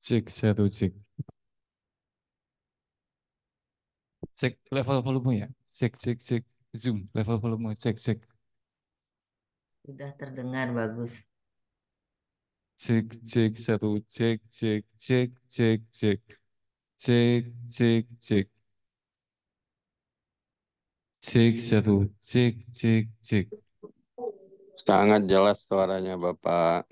Cek satu cek. Cek level volume ya. Cek cek cek. Zoom level volume cek cek. Sudah terdengar bagus. Cek cek satu cek cek cek cek cek cek cek cek cek satu cek cek cek. Sangat jelas suaranya Bapak.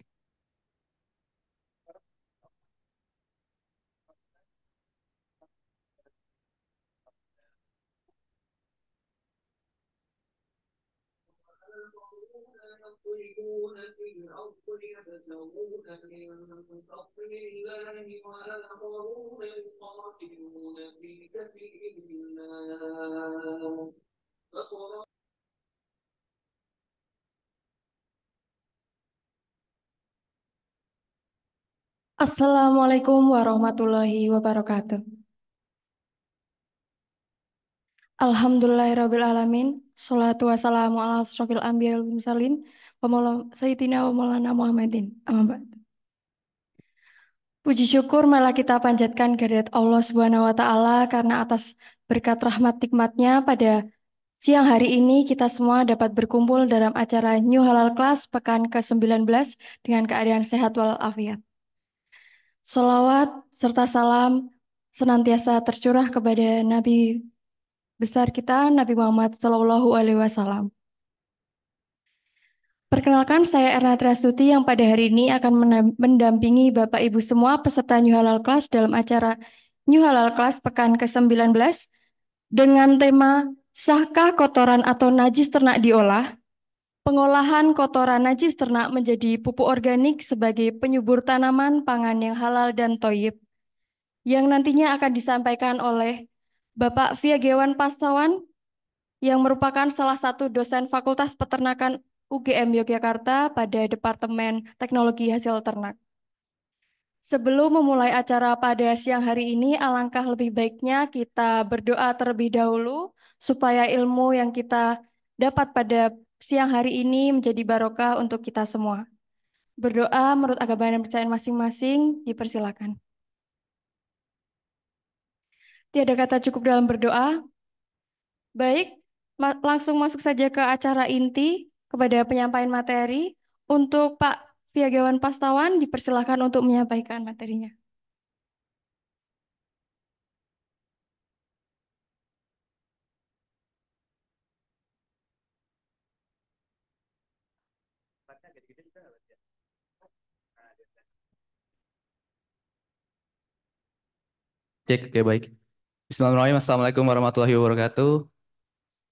Assalamualaikum warahmatullahi wabarakatuh. Alhamdulillahirrabbilalamin. Salatu wassalamu ala asrofil anbiya wal mursalin. Sayyidina wa maulana Muhammadin. Amma ba'd. Puji syukur malah kita panjatkan kehadirat Allah Subhanahu wa taala karena atas berkat rahmat nikmatnya pada siang hari ini kita semua dapat berkumpul dalam acara New Halal Class pekan ke-19 dengan keadaan sehat walafiat. Salawat serta salam senantiasa tercurah kepada Nabi besar kita, Nabi Muhammad Shallallahu Alaihi Wasallam. Perkenalkan, saya Erna Triastuti yang pada hari ini akan mendampingi Bapak Ibu semua peserta New Halal Class dalam acara New Halal Class pekan ke-19 dengan tema Sahkah kotoran atau najis ternak diolah? Pengolahan kotoran najis ternak menjadi pupuk organik sebagai penyubur tanaman pangan yang halal dan thoyyib, yang nantinya akan disampaikan oleh Bapak Viagewan Pastawan yang merupakan salah satu dosen Fakultas Peternakan UGM Yogyakarta pada Departemen Teknologi Hasil Ternak. Sebelum memulai acara pada siang hari ini, alangkah lebih baiknya kita berdoa terlebih dahulu supaya ilmu yang kita dapat pada siang hari ini menjadi barokah untuk kita semua. Berdoa menurut agama dan percayaan masing-masing, dipersilakan. Tiada kata cukup dalam berdoa. Baik, langsung masuk saja ke acara inti kepada penyampaian materi. Untuk Pak Viagawan Pastawan, dipersilakan untuk menyampaikan materinya. Cek, oke baik. Bismillahirrahmanirrahim. Assalamualaikum warahmatullahi wabarakatuh.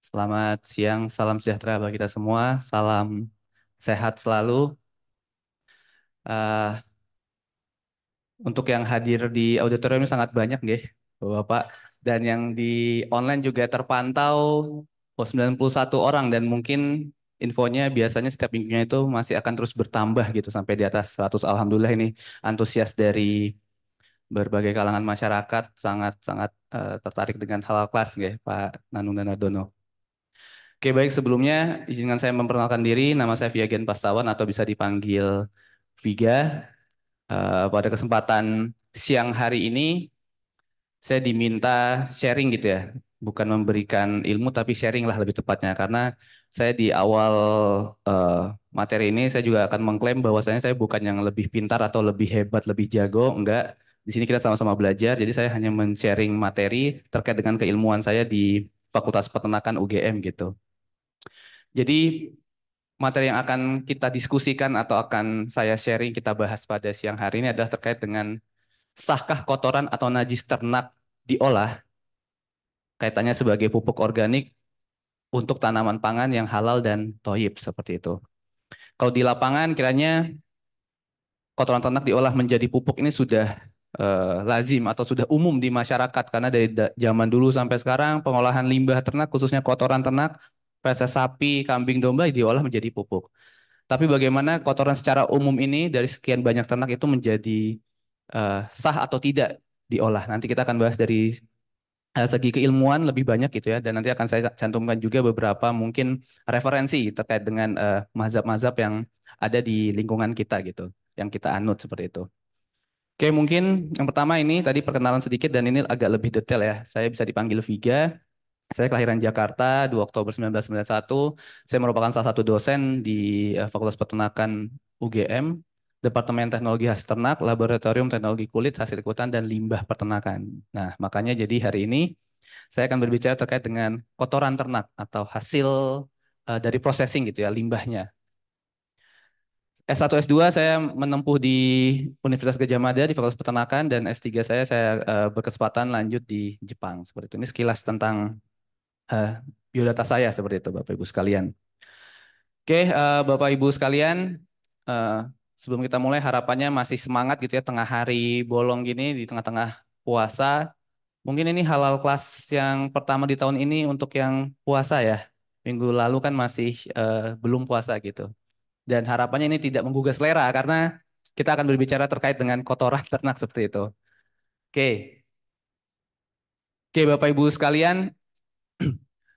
Selamat siang, salam sejahtera bagi kita semua. Salam sehat selalu. Eh, untuk yang hadir di auditorium ini sangat banyak, nggih, Bapak. Dan yang di online juga terpantau 91 orang dan mungkin infonya biasanya setiap minggunya itu masih akan terus bertambah gitu sampai di atas 100. Alhamdulillah ini antusias dari berbagai kalangan masyarakat sangat-sangat tertarik dengan halal kelas, nggih, Pak Nanung dan Nardono. Oke, baik, sebelumnya izinkan saya memperkenalkan diri. Nama saya Viagen Pastawan atau bisa dipanggil Viga. Pada kesempatan siang hari ini saya diminta sharing gitu ya, bukan memberikan ilmu tapi sharing lah lebih tepatnya, karena saya di awal eh, materi ini saya juga akan mengklaim bahwasanya saya bukan yang lebih pintar atau lebih hebat, lebih jago, enggak. Di sini kita sama-sama belajar, jadi saya hanya men-sharing materi terkait dengan keilmuan saya di Fakultas Peternakan UGM gitu. Jadi materi yang akan kita diskusikan atau akan saya sharing, kita bahas pada siang hari ini adalah terkait dengan sahkah kotoran atau najis ternak diolah kaitannya sebagai pupuk organik untuk tanaman pangan yang halal dan thoyyib seperti itu. Kalau di lapangan kiranya kotoran ternak diolah menjadi pupuk ini sudah lazim atau sudah umum di masyarakat karena dari zaman dulu sampai sekarang pengolahan limbah ternak khususnya kotoran ternak, feses sapi, kambing, domba diolah menjadi pupuk. Tapi bagaimana kotoran secara umum ini dari sekian banyak ternak itu menjadi sah atau tidak diolah? Nanti kita akan bahas dari segi keilmuan lebih banyak gitu ya, dan nanti akan saya cantumkan juga beberapa mungkin referensi terkait dengan mazhab-mazhab yang ada di lingkungan kita gitu, yang kita anut seperti itu. Oke, mungkin yang pertama ini tadi perkenalan sedikit dan ini agak lebih detail ya. Saya bisa dipanggil Viga. Saya kelahiran Jakarta 2 Oktober 1991. Saya merupakan salah satu dosen di Fakultas Peternakan UGM, Departemen Teknologi Hasil Ternak, Laboratorium Teknologi Kulit, Hasil Ikutan, dan Limbah Peternakan. Nah, makanya jadi hari ini saya akan berbicara terkait dengan kotoran ternak atau hasil dari processing gitu ya, limbahnya. S1 S2 saya menempuh di Universitas Gadjah Mada di Fakultas Peternakan dan S3 saya berkesempatan lanjut di Jepang seperti itu. Ini sekilas tentang biodata saya seperti itu Bapak Ibu sekalian. Oke, Bapak Ibu sekalian, eh, sebelum kita mulai harapannya masih semangat gitu ya tengah hari bolong gini di tengah-tengah puasa. Mungkin ini halal kelas yang pertama di tahun ini untuk yang puasa ya. Minggu lalu kan masih belum puasa gitu. Dan harapannya ini tidak menggugah selera karena kita akan berbicara terkait dengan kotoran ternak seperti itu. Oke. Oke, Bapak Ibu sekalian,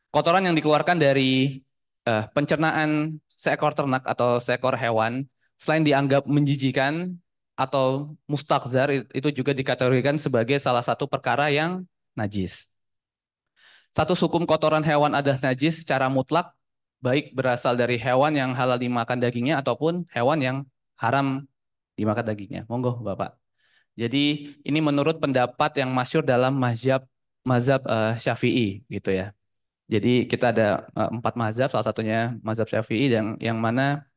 kotoran yang dikeluarkan dari pencernaan seekor ternak atau seekor hewan selain dianggap menjijikan atau mustakzar itu juga dikategorikan sebagai salah satu perkara yang najis. Status hukum kotoran hewan adalah najis secara mutlak baik berasal dari hewan yang halal dimakan dagingnya ataupun hewan yang haram dimakan dagingnya. Monggo Bapak. Jadi ini menurut pendapat yang masyhur dalam mazhab Syafi'i gitu ya. Jadi kita ada 4 mazhab, salah satunya mazhab Syafi'i dan yang mana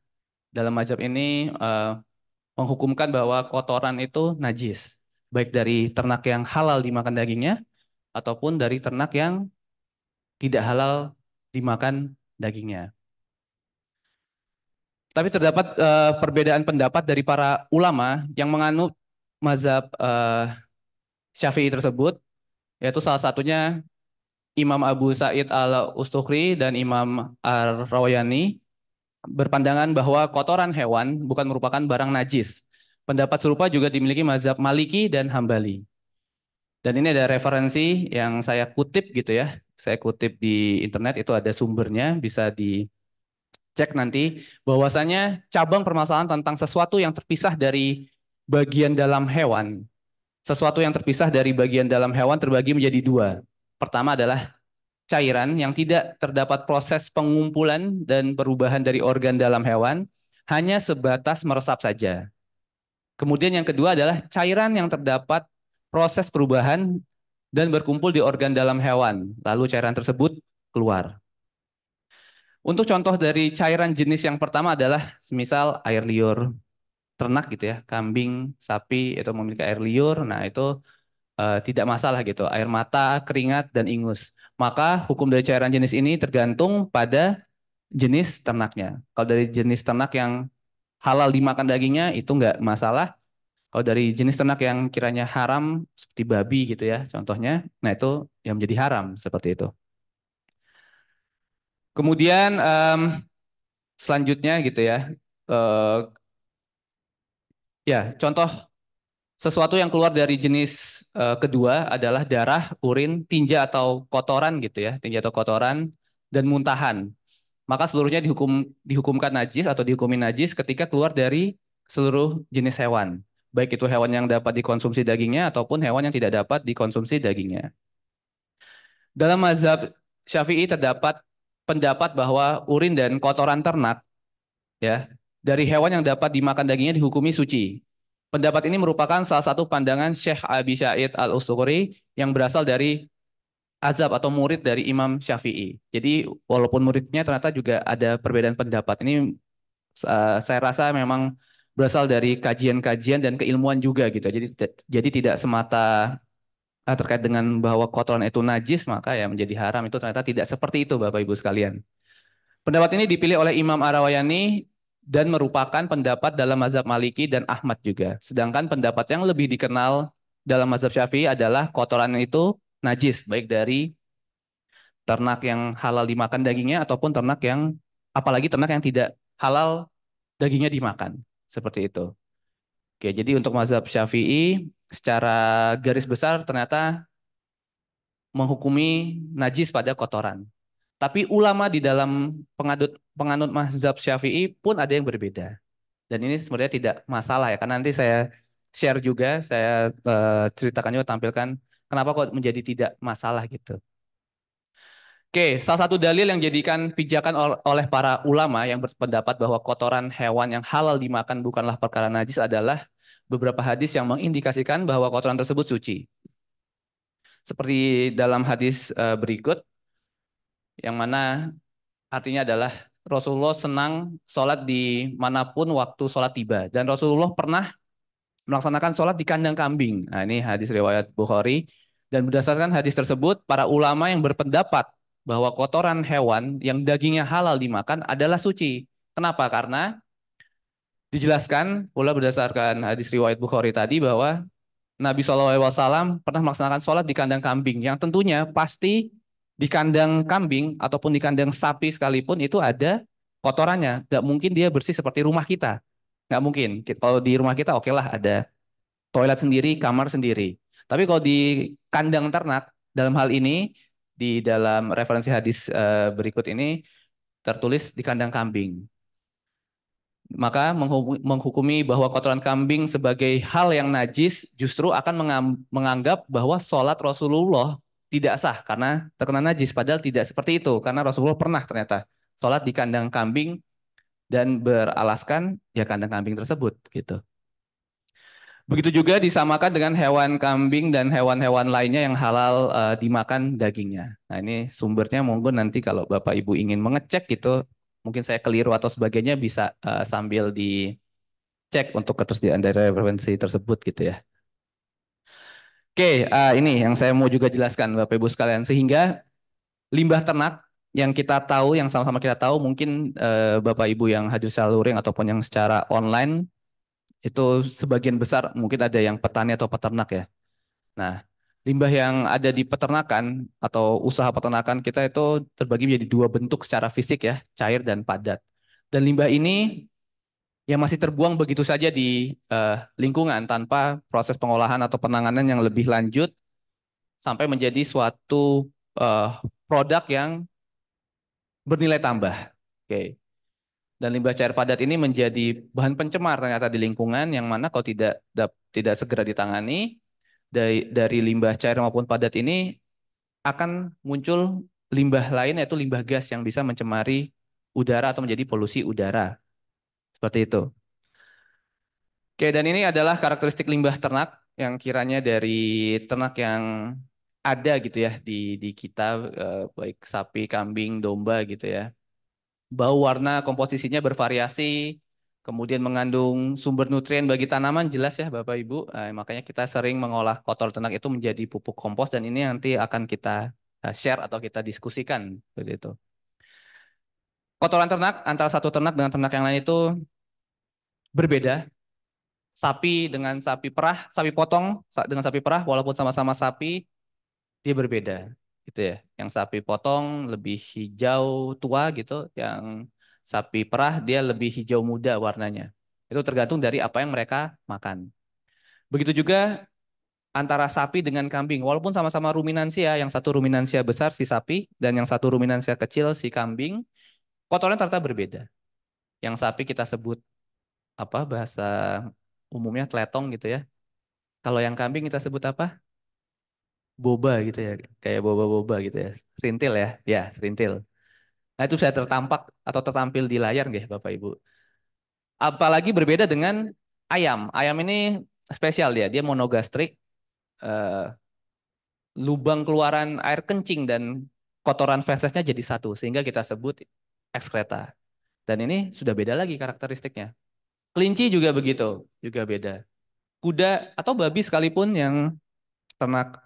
dalam mazhab ini menghukumkan bahwa kotoran itu najis, baik dari ternak yang halal dimakan dagingnya ataupun dari ternak yang tidak halal dimakan dagingnya. Tapi terdapat perbedaan pendapat dari para ulama yang menganut mazhab Syafi'i tersebut, yaitu salah satunya Imam Abu Sa'id al-Ustukhri dan Imam Ar-Rawayani berpandangan bahwa kotoran hewan bukan merupakan barang najis. Pendapat serupa juga dimiliki mazhab Maliki dan Hambali. Dan ini ada referensi yang saya kutip gitu ya. Saya kutip di internet, itu ada sumbernya, bisa dicek nanti. Bahwasanya cabang permasalahan tentang sesuatu yang terpisah dari bagian dalam hewan. Sesuatu yang terpisah dari bagian dalam hewan terbagi menjadi 2. Pertama adalah cairan yang tidak terdapat proses pengumpulan dan perubahan dari organ dalam hewan, hanya sebatas meresap saja. Kemudian yang kedua adalah cairan yang terdapat proses perubahan dan berkumpul di organ dalam hewan, lalu cairan tersebut keluar. Untuk contoh dari cairan jenis yang pertama adalah semisal air liur ternak gitu ya, kambing, sapi itu memiliki air liur, nah itu tidak masalah gitu, air mata, keringat, dan ingus. Maka hukum dari cairan jenis ini tergantung pada jenis ternaknya. Kalau dari jenis ternak yang halal dimakan dagingnya itu nggak masalah. Kalau dari jenis ternak yang kiranya haram seperti babi gitu ya contohnya, nah itu yang menjadi haram seperti itu. Kemudian selanjutnya gitu ya, contoh sesuatu yang keluar dari jenis kedua adalah darah, urin, tinja atau kotoran gitu ya, tinja atau kotoran dan muntahan. Maka seluruhnya dihukumkan najis atau dihukumi najis ketika keluar dari seluruh jenis hewan. Baik itu hewan yang dapat dikonsumsi dagingnya ataupun hewan yang tidak dapat dikonsumsi dagingnya. Dalam mazhab Syafi'i terdapat pendapat bahwa urin dan kotoran ternak ya dari hewan yang dapat dimakan dagingnya dihukumi suci. Pendapat ini merupakan salah satu pandangan Syekh Abi Sa'id al-Ustukhri yang berasal dari azab atau murid dari Imam Syafi'i. Jadi walaupun muridnya ternyata juga ada perbedaan pendapat. Ini saya rasa memang berasal dari kajian-kajian dan keilmuan juga gitu. Jadi tidak semata terkait dengan bahwa kotoran itu najis maka ya menjadi haram, itu ternyata tidak seperti itu Bapak Ibu sekalian. Pendapat ini dipilih oleh Imam Ar-Rawayani dan merupakan pendapat dalam mazhab Maliki dan Ahmad juga. Sedangkan pendapat yang lebih dikenal dalam mazhab Syafi'i adalah kotoran itu najis, baik dari ternak yang halal dimakan dagingnya ataupun ternak yang, apalagi ternak yang tidak halal dagingnya dimakan. Seperti itu. Oke, jadi untuk mazhab Syafi'i secara garis besar ternyata menghukumi najis pada kotoran. Tapi ulama di dalam penganut mazhab Syafi'i pun ada yang berbeda. Dan ini sebenarnya tidak masalah ya, karena nanti saya share juga, saya ceritakan juga, tampilkan kenapa kok menjadi tidak masalah gitu. Oke, salah satu dalil yang dijadikan pijakan oleh para ulama yang berpendapat bahwa kotoran hewan yang halal dimakan bukanlah perkara najis adalah beberapa hadis yang mengindikasikan bahwa kotoran tersebut suci. Seperti dalam hadis berikut, yang mana artinya adalah Rasulullah senang sholat di manapun waktu sholat tiba. Dan Rasulullah pernah melaksanakan sholat di kandang kambing. Nah, ini hadis riwayat Bukhari. Dan berdasarkan hadis tersebut, para ulama yang berpendapat bahwa kotoran hewan yang dagingnya halal dimakan adalah suci. Kenapa? Karena dijelaskan pula berdasarkan hadis riwayat Bukhari tadi bahwa Nabi SAW pernah melaksanakan sholat di kandang kambing. Yang tentunya pasti di kandang kambing ataupun di kandang sapi sekalipun itu ada kotorannya. Nggak mungkin dia bersih seperti rumah kita. Nggak mungkin. Kalau di rumah kita oke lah ada toilet sendiri, kamar sendiri. Tapi kalau di kandang ternak, dalam hal ini, di dalam referensi hadis berikut ini, tertulis di kandang kambing. Maka menghukumi bahwa kotoran kambing sebagai hal yang najis justru akan menganggap bahwa sholat Rasulullah tidak sah karena terkena najis. Padahal tidak seperti itu, karena Rasulullah pernah ternyata sholat di kandang kambing dan beralaskan ya kandang kambing tersebut gitu. Begitu juga disamakan dengan hewan kambing dan hewan-hewan lainnya yang halal dimakan dagingnya. Nah, ini sumbernya monggo nanti kalau Bapak Ibu ingin mengecek gitu, mungkin saya keliru atau sebagainya bisa sambil dicek untuk ketersediaan dari referensi tersebut gitu ya. Oke, ini yang saya mau juga jelaskan Bapak Ibu sekalian, sehingga limbah ternak yang kita tahu, yang sama-sama kita tahu, mungkin Bapak Ibu yang hadir secara luring ataupun yang secara online itu sebagian besar mungkin ada yang petani atau peternak ya. Nah, limbah yang ada di peternakan atau usaha peternakan kita itu terbagi menjadi dua bentuk secara fisik ya, cair dan padat. Dan limbah ini yang masih terbuang begitu saja di lingkungan tanpa proses pengolahan atau penanganan yang lebih lanjut sampai menjadi suatu produk yang bernilai tambah. Oke. Dan limbah cair padat ini menjadi bahan pencemar ternyata di lingkungan yang mana kalau tidak segera ditangani dari limbah cair maupun padat ini akan muncul limbah lain yaitu limbah gas yang bisa mencemari udara atau menjadi polusi udara. Seperti itu. Oke, dan ini adalah karakteristik limbah ternak yang kiranya dari ternak yang ada gitu ya di kita baik sapi, kambing, domba gitu ya. Bau, warna, komposisinya bervariasi, kemudian mengandung sumber nutrien bagi tanaman, jelas ya Bapak Ibu. Makanya kita sering mengolah kotor ternak itu menjadi pupuk kompos dan ini nanti akan kita share atau kita diskusikan seperti itu. Kotoran ternak antara satu ternak dengan ternak yang lain itu berbeda. Sapi dengan sapi perah, sapi potong dengan sapi perah, walaupun sama-sama sapi, dia berbeda gitu ya. Yang sapi potong lebih hijau tua gitu, yang sapi perah dia lebih hijau muda warnanya. Itu tergantung dari apa yang mereka makan. Begitu juga antara sapi dengan kambing, walaupun sama-sama ruminansia, yang satu ruminansia besar si sapi dan yang satu ruminansia kecil si kambing, kotorannya ternyata berbeda. Yang sapi kita sebut apa bahasa umumnya teletong gitu ya. Kalau yang kambing kita sebut apa? Boba gitu ya, kayak boba-boba gitu ya. Serintil ya, ya serintil. Nah itu bisa tertampak atau tertampil di layar nggih Bapak Ibu. Apalagi berbeda dengan ayam. Ayam ini spesial dia monogastrik, eh, lubang keluaran air kencing dan kotoran fesesnya jadi satu sehingga kita sebut ekskreta. Dan ini sudah beda lagi karakteristiknya. Kelinci juga begitu, juga beda. Kuda atau babi sekalipun yang ternak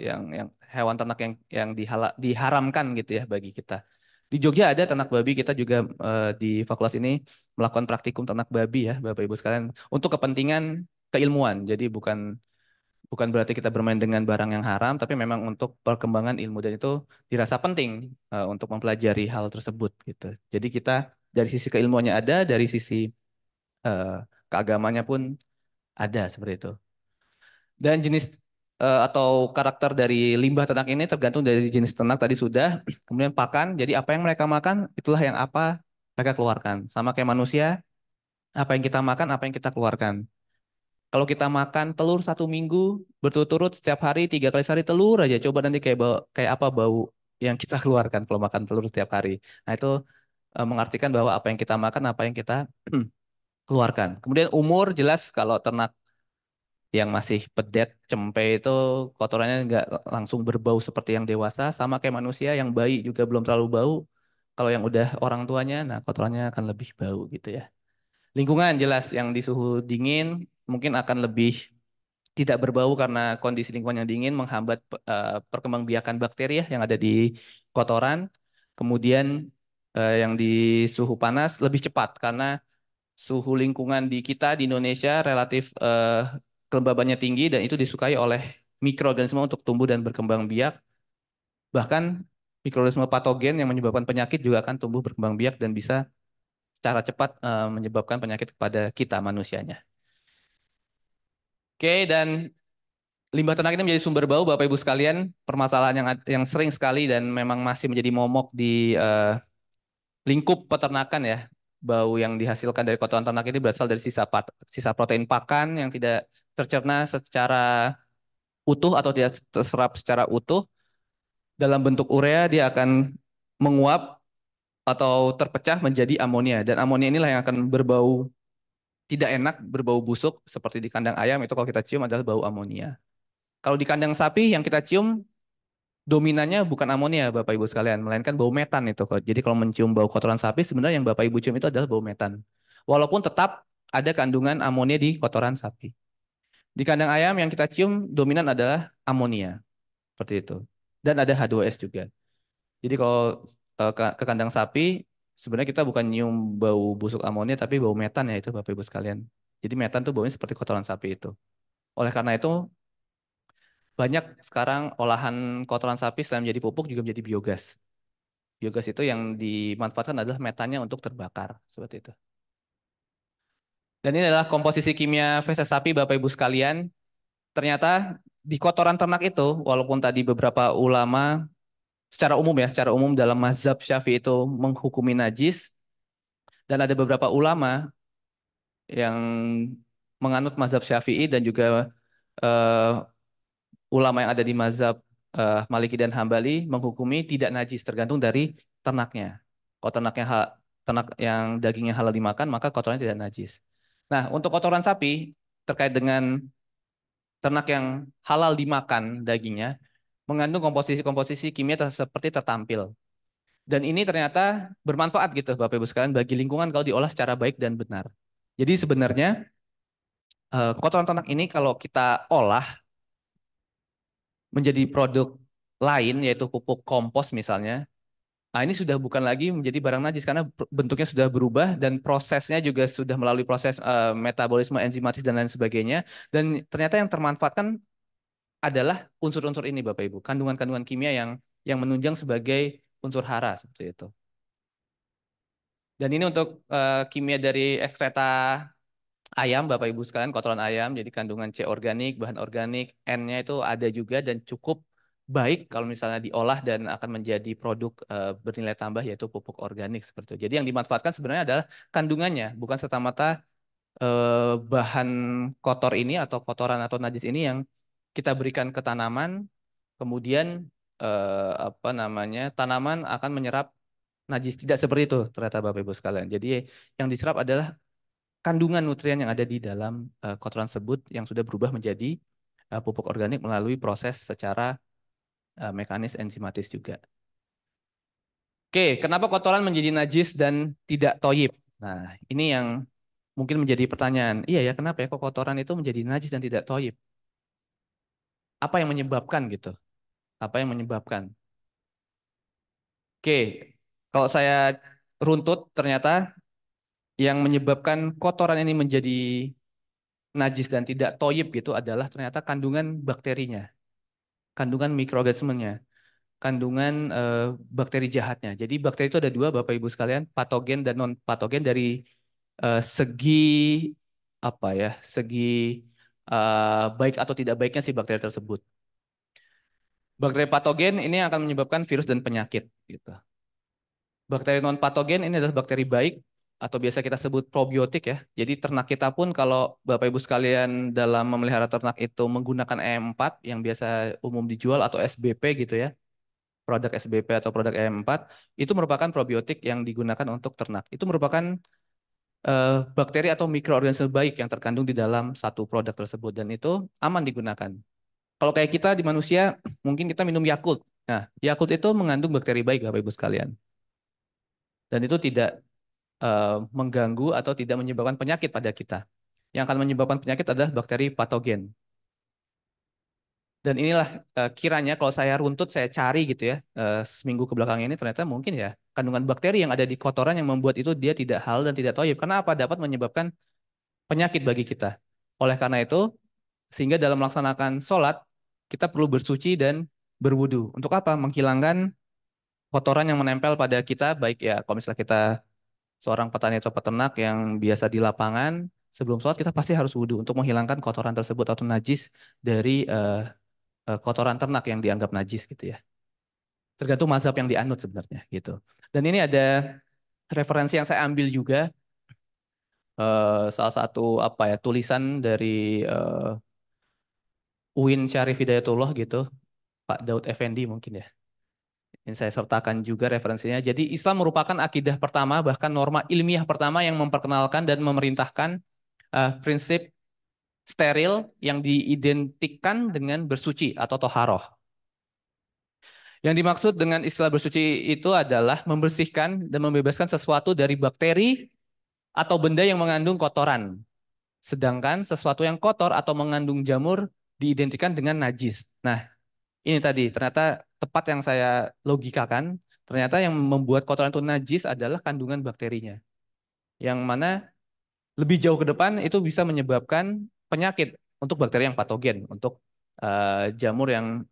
yang hewan ternak yang diharamkan gitu ya bagi kita. Di Jogja ada ternak babi, kita juga di fakultas ini melakukan praktikum ternak babi ya Bapak Ibu sekalian untuk kepentingan keilmuan. Jadi bukan bukan berarti kita bermain dengan barang yang haram, tapi memang untuk perkembangan ilmu dan itu dirasa penting untuk mempelajari hal tersebut gitu. Jadi kita dari sisi keilmuannya ada, dari sisi keagamanya pun ada seperti itu. Dan jenis atau karakter dari limbah ternak ini tergantung dari jenis ternak tadi sudah. Kemudian pakan, jadi apa yang mereka makan, itulah yang apa mereka keluarkan. Sama kayak manusia, apa yang kita makan, apa yang kita keluarkan. Kalau kita makan telur 1 minggu berturut-turut setiap hari 3 kali sehari telur aja, coba nanti kayak apa bau yang kita keluarkan kalau makan telur setiap hari. Nah itu mengartikan bahwa apa yang kita makan, apa yang kita keluarkan. Kemudian umur jelas kalau ternak yang masih pedet, cempe itu kotorannya nggak langsung berbau seperti yang dewasa, sama kayak manusia yang bayi juga belum terlalu bau. Kalau yang udah orang tuanya, nah kotorannya akan lebih bau gitu ya. Lingkungan jelas yang di suhu dingin mungkin akan lebih tidak berbau karena kondisi lingkungan yang dingin menghambat perkembangbiakan bakteri ya yang ada di kotoran. Kemudian yang di suhu panas lebih cepat karena suhu lingkungan di kita di Indonesia relatif kelembabannya tinggi dan itu disukai oleh mikroorganisme untuk tumbuh dan berkembang biak. Bahkan mikroorganisme patogen yang menyebabkan penyakit juga akan tumbuh berkembang biak dan bisa secara cepat menyebabkan penyakit kepada kita manusianya. Oke, dan limbah ternak ini menjadi sumber bau, Bapak Ibu sekalian, permasalahan yang sering sekali dan memang masih menjadi momok di lingkup peternakan ya. Bau yang dihasilkan dari kotoran ternak ini berasal dari sisa protein pakan yang tidak tercerna secara utuh atau tidak terserap secara utuh. Dalam bentuk urea dia akan menguap atau terpecah menjadi amonia dan amonia inilah yang akan berbau tidak enak, berbau busuk seperti di kandang ayam itu kalau kita cium adalah bau amonia. Kalau di kandang sapi yang kita cium dominannya bukan amonia Bapak Ibu sekalian, melainkan bau metan itu. Jadi kalau mencium bau kotoran sapi sebenarnya yang Bapak Ibu cium itu adalah bau metan. Walaupun tetap ada kandungan amonia di kotoran sapi. Di kandang ayam yang kita cium dominan adalah amonia. Seperti itu. Dan ada H2S juga. Jadi kalau ke kandang sapi sebenarnya kita bukan nyium bau busuk amonia tapi bau metan ya itu Bapak Ibu sekalian. Jadi metan tuh baunya seperti kotoran sapi itu. Oleh karena itu banyak sekarang olahan kotoran sapi selain menjadi pupuk juga menjadi biogas. Biogas itu yang dimanfaatkan adalah metannya untuk terbakar seperti itu. Dan ini adalah komposisi kimia feses sapi Bapak Ibu sekalian. Ternyata di kotoran ternak itu walaupun tadi beberapa ulama secara umum dalam mazhab Syafi'i itu menghukumi najis dan ada beberapa ulama yang menganut mazhab Syafi'i dan juga eh, ulama yang ada di mazhab Maliki dan Hambali menghukumi tidak najis tergantung dari ternaknya. Kalau ternak yang dagingnya halal dimakan maka kotorannya tidak najis. Nah, untuk kotoran sapi terkait dengan ternak yang halal dimakan dagingnya mengandung komposisi-komposisi kimia seperti tertampil. Dan ini ternyata bermanfaat gitu Bapak Ibu sekalian bagi lingkungan kalau diolah secara baik dan benar. Jadi sebenarnya kotoran ternak ini kalau kita olah menjadi produk lain yaitu pupuk kompos misalnya. Nah, ini sudah bukan lagi menjadi barang najis karena bentuknya sudah berubah dan prosesnya juga sudah melalui proses metabolisme enzimatis dan lain sebagainya. Dan ternyata yang termanfaatkan adalah unsur-unsur ini Bapak Ibu, kandungan-kandungan kimia yang menunjang sebagai unsur hara seperti itu. Dan ini untuk kimia dari ekskreta ayam, Bapak Ibu sekalian, kotoran ayam, jadi kandungan C organik, bahan organik, N-nya itu ada juga dan cukup baik kalau misalnya diolah dan akan menjadi produk bernilai tambah yaitu pupuk organik seperti itu. Jadi yang dimanfaatkan sebenarnya adalah kandungannya, bukan serta-merta bahan kotor ini atau kotoran atau najis ini yang kita berikan ke tanaman, kemudian apa namanya tanaman akan menyerap najis. Tidak seperti itu ternyata Bapak Ibu sekalian. Jadi yang diserap adalah kandungan nutrien yang ada di dalam kotoran tersebut yang sudah berubah menjadi pupuk organik melalui proses secara mekanis enzimatis juga. Oke, kenapa kotoran menjadi najis dan tidak toyib? Nah, ini yang mungkin menjadi pertanyaan. Iya ya, kenapa ya kok kotoran itu menjadi najis dan tidak toyib? Apa yang menyebabkan gitu? Apa yang menyebabkan? Oke, kalau saya runtut ternyata yang menyebabkan kotoran ini menjadi najis dan tidak toyib gitu adalah ternyata kandungan bakterinya, kandungan mikroorganismenya, kandungan bakteri jahatnya. Jadi bakteri itu ada dua Bapak Ibu sekalian, patogen dan non patogen dari segi apa ya, segi baik atau tidak baiknya si bakteri tersebut. Bakteri patogen ini akan menyebabkan virus dan penyakit gitu. Bakteri non patogen ini adalah bakteri baik atau biasa kita sebut probiotik ya. Jadi ternak kita pun kalau Bapak Ibu sekalian dalam memelihara ternak itu menggunakan E4 yang biasa umum dijual atau SBP gitu ya. Produk SBP atau produk E4 itu merupakan probiotik yang digunakan untuk ternak. Itu merupakan bakteri atau mikroorganisme baik yang terkandung di dalam satu produk tersebut dan itu aman digunakan. Kalau kayak kita di manusia mungkin kita minum Yakult. Nah, Yakult itu mengandung bakteri baik Bapak Ibu sekalian. Dan itu tidak mengganggu atau tidak menyebabkan penyakit pada kita. Yang akan menyebabkan penyakit adalah bakteri patogen. Dan inilah kiranya kalau saya runtut, saya cari gitu ya, seminggu ke belakang ini ternyata mungkin ya kandungan bakteri yang ada di kotoran yang membuat itu dia tidak halal dan tidak thayyib. Karena apa? Dapat menyebabkan penyakit bagi kita. Oleh karena itu, sehingga dalam melaksanakan sholat, kita perlu bersuci dan berwudu. Untuk apa? Menghilangkan kotoran yang menempel pada kita, baik ya kalau misalnya kita seorang petani atau peternak yang biasa di lapangan, sebelum sholat kita pasti harus wudhu untuk menghilangkan kotoran tersebut atau najis dari kotoran ternak yang dianggap najis gitu ya. Tergantung mazhab yang dianut sebenarnya gitu. Dan ini ada referensi yang saya ambil juga, salah satu apa ya tulisan dari UIN Syarif Hidayatullah gitu, Pak Daud Effendi mungkin ya. Ini saya sertakan juga referensinya. Jadi Islam merupakan akidah pertama bahkan norma ilmiah pertama yang memperkenalkan dan memerintahkan prinsip steril yang diidentikan dengan bersuci atau toharoh. Yang dimaksud dengan istilah bersuci itu adalah membersihkan dan membebaskan sesuatu dari bakteri atau benda yang mengandung kotoran. Sedangkan sesuatu yang kotor atau mengandung jamur diidentikan dengan najis. Nah, ini tadi ternyata tepat yang saya logikakan. Ternyata yang membuat kotoran itu najis adalah kandungan bakterinya. Yang mana lebih jauh ke depan itu bisa menyebabkan penyakit untuk bakteri yang patogen, untuk jamur yang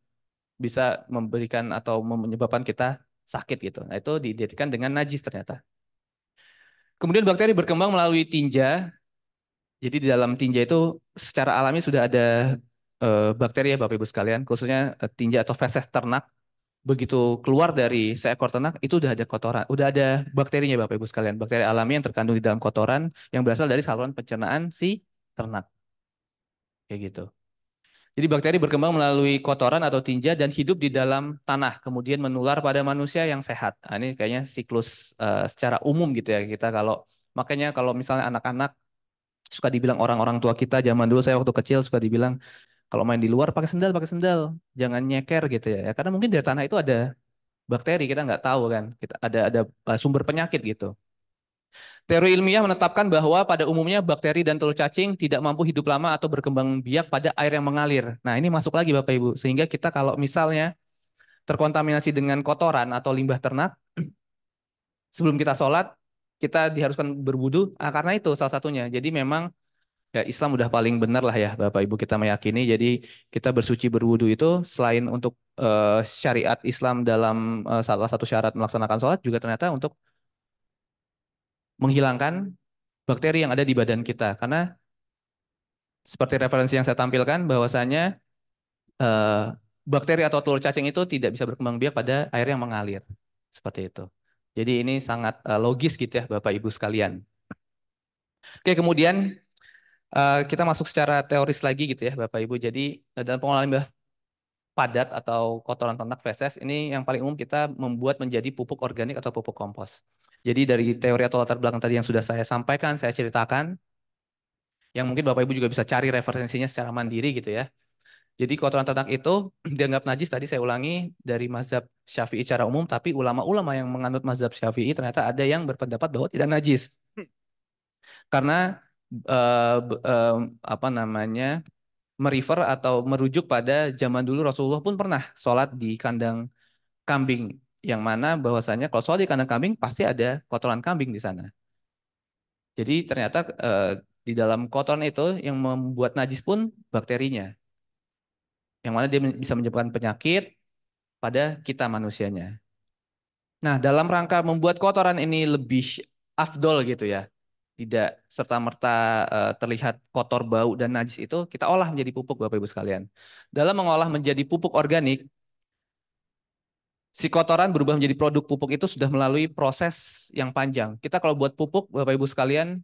bisa memberikan atau menyebabkan kita sakit gitu. Nah, itu diidentikan dengan najis ternyata. Kemudian bakteri berkembang melalui tinja. Jadi di dalam tinja itu secara alami sudah ada bakteri ya Bapak Ibu sekalian, khususnya tinja atau feses ternak. Begitu keluar dari seekor ternak itu udah ada kotoran, udah ada bakterinya Bapak Ibu sekalian, bakteri alami yang terkandung di dalam kotoran yang berasal dari saluran pencernaan si ternak. Kayak gitu. Jadi bakteri berkembang melalui kotoran atau tinja dan hidup di dalam tanah, kemudian menular pada manusia yang sehat. Nah, ini kayaknya siklus secara umum gitu ya kita kalau makanya kalau misalnya anak-anak suka dibilang orang-orang tua kita zaman dulu saya waktu kecil suka dibilang kalau main di luar pakai sendal, jangan nyeker gitu ya. Karena mungkin dari tanah itu ada bakteri kita nggak tahu kan, kita ada sumber penyakit gitu. Teori ilmiah menetapkan bahwa pada umumnya bakteri dan telur cacing tidak mampu hidup lama atau berkembang biak pada air yang mengalir. Nah, ini masuk lagi Bapak Ibu. Sehingga kita kalau misalnya terkontaminasi dengan kotoran atau limbah ternak, sebelum kita sholat, kita diharuskan berwudu karena itu salah satunya. Jadi memang ya Islam udah paling benar lah ya Bapak Ibu kita meyakini. Jadi kita bersuci berwudu itu selain untuk syariat Islam dalam salah satu syarat melaksanakan sholat, juga ternyata untuk menghilangkan bakteri yang ada di badan kita. Karena seperti referensi yang saya tampilkan bahwasanya eh, bakteri atau telur cacing itu tidak bisa berkembang biak pada air yang mengalir. Seperti itu. Jadi ini sangat logis gitu ya Bapak Ibu sekalian. Oke, kemudian kita masuk secara teoris lagi gitu ya Bapak Ibu. Jadi dalam pengolahan limbah padat atau kotoran ternak feses ini yang paling umum kita membuat menjadi pupuk organik atau pupuk kompos. Jadi dari teori atau latar belakang tadi yang sudah saya sampaikan, saya ceritakan, yang mungkin Bapak Ibu juga bisa cari referensinya secara mandiri gitu ya. Jadi kotoran ternak itu dianggap najis tadi saya ulangi dari mazhab Syafi'i secara umum, tapi ulama-ulama yang menganut mazhab Syafi'i ternyata ada yang berpendapat bahwa tidak najis. Karena apa namanya merefer atau merujuk pada zaman dulu Rasulullah pun pernah sholat di kandang kambing, yang mana bahwasanya kalau sholat di kandang kambing pasti ada kotoran kambing di sana. Jadi ternyata di dalam kotoran itu yang membuat najis pun bakterinya, yang mana dia bisa menyebabkan penyakit pada kita manusianya. Nah, dalam rangka membuat kotoran ini lebih afdol gitu ya, tidak serta-merta terlihat kotor, bau, dan najis itu, kita olah menjadi pupuk Bapak Ibu sekalian. Dalam mengolah menjadi pupuk organik, si kotoran berubah menjadi produk pupuk itu sudah melalui proses yang panjang. Kita kalau buat pupuk, Bapak Ibu sekalian,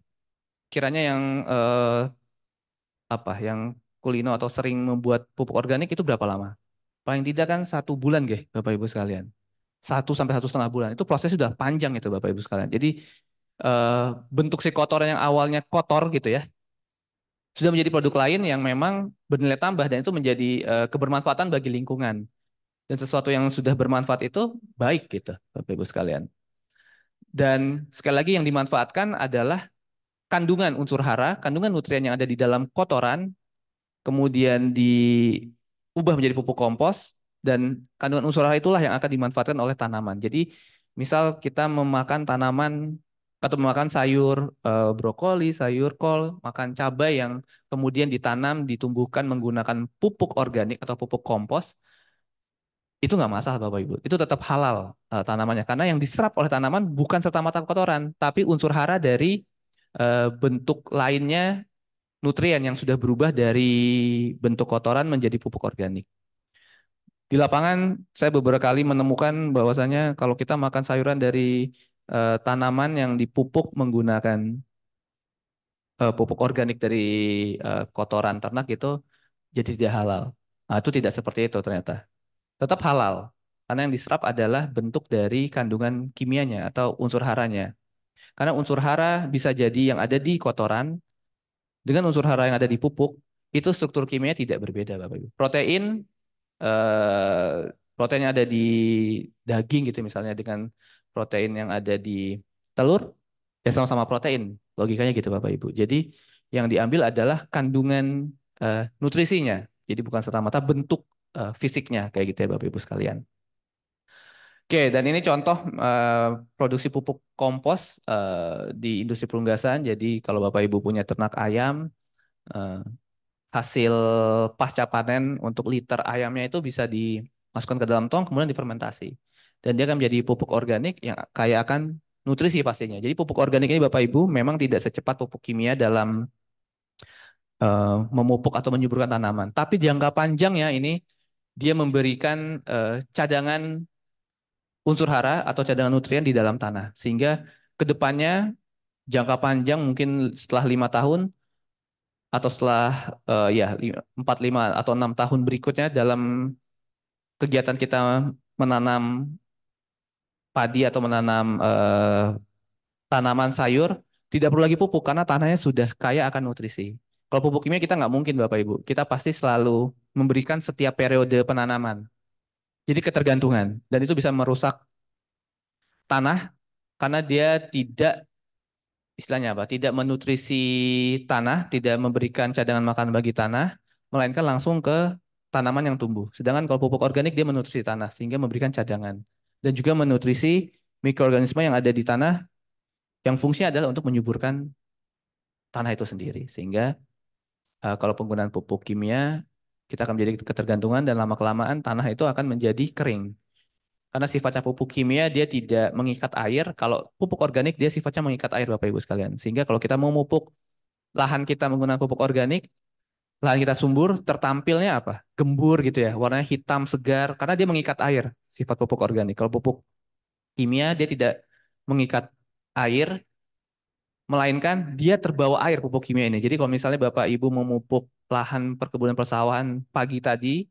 kiranya yang yang kulino atau sering membuat pupuk organik itu berapa lama? Paling tidak kan 1 bulan, Bapak Ibu sekalian. 1 sampai 1,5 bulan. Itu proses sudah panjang itu, Bapak Ibu sekalian. Jadi bentuk si kotoran yang awalnya kotor gitu ya, sudah menjadi produk lain yang memang bernilai tambah dan itu menjadi kebermanfaatan bagi lingkungan. Dan sesuatu yang sudah bermanfaat itu baik gitu, Bapak Ibu sekalian. Dan sekali lagi yang dimanfaatkan adalah kandungan unsur hara, kandungan nutrien yang ada di dalam kotoran, kemudian diubah menjadi pupuk kompos, dan kandungan unsur hara itulah yang akan dimanfaatkan oleh tanaman. Jadi misal kita memakan tanaman atau memakan sayur brokoli, sayur kol, makan cabai yang kemudian ditanam, ditumbuhkan menggunakan pupuk organik atau pupuk kompos, itu nggak masalah Bapak Ibu. Itu tetap halal tanamannya. Karena yang diserap oleh tanaman bukan serta-merta kotoran, tapi unsur hara dari bentuk lainnya, nutrien yang sudah berubah dari bentuk kotoran menjadi pupuk organik. Di lapangan saya beberapa kali menemukan bahwasanya kalau kita makan sayuran dari tanaman yang dipupuk menggunakan pupuk organik dari kotoran ternak itu jadi tidak halal. Nah, itu tidak seperti itu ternyata. Tetap halal. Karena yang diserap adalah bentuk dari kandungan kimianya atau unsur haranya. Karena unsur hara bisa jadi yang ada di kotoran dengan unsur hara yang ada di pupuk, itu struktur kimia tidak berbeda, Bapak Ibu. Eh, protein yang ada di daging gitu misalnya dengan protein yang ada di telur, ya sama-sama protein. Logikanya gitu, Bapak Ibu. Jadi yang diambil adalah kandungan nutrisinya. Jadi bukan serta-merta bentuk fisiknya kayak gitu ya Bapak Ibu sekalian. Oke, dan ini contoh produksi pupuk kompos di industri perunggasan. Jadi kalau Bapak Ibu punya ternak ayam, eh, hasil pasca panen untuk liter ayamnya itu bisa dimasukkan ke dalam tong, kemudian difermentasi. Dan dia akan menjadi pupuk organik yang kaya akan nutrisi pastinya. Jadi pupuk organik ini Bapak Ibu memang tidak secepat pupuk kimia dalam memupuk atau menyuburkan tanaman. Tapi jangka panjangnya ini dia memberikan cadangan unsur hara atau cadangan nutrien di dalam tanah. Sehingga ke depannya jangka panjang mungkin setelah 5 tahun atau setelah 4, 5 atau 6 tahun berikutnya dalam kegiatan kita menanam padi atau menanam tanaman sayur, tidak perlu lagi pupuk karena tanahnya sudah kaya akan nutrisi. Kalau pupuk kimia kita nggak mungkin Bapak Ibu. Kita pasti selalu memberikan setiap periode penanaman. Jadi ketergantungan. Dan itu bisa merusak tanah karena dia tidak istilahnya apa? Tidak menutrisi tanah, tidak memberikan cadangan makan bagi tanah, melainkan langsung ke tanaman yang tumbuh. Sedangkan kalau pupuk organik dia menutrisi tanah sehingga memberikan cadangan dan juga menutrisi mikroorganisme yang ada di tanah yang fungsinya adalah untuk menyuburkan tanah itu sendiri. Sehingga kalau penggunaan pupuk kimia kita akan menjadi ketergantungan dan lama-kelamaan tanah itu akan menjadi kering. Karena sifatnya pupuk kimia dia tidak mengikat air. Kalau pupuk organik dia sifatnya mengikat air Bapak Ibu sekalian. Sehingga kalau kita mau memupuk lahan kita menggunakan pupuk organik, lahan kita subur, tertampilnya apa? Gembur gitu ya, warnanya hitam segar karena dia mengikat air, sifat pupuk organik. Kalau pupuk kimia dia tidak mengikat air, melainkan dia terbawa air pupuk kimia ini. Jadi kalau misalnya Bapak Ibu memupuk lahan perkebunan persawahan pagi tadi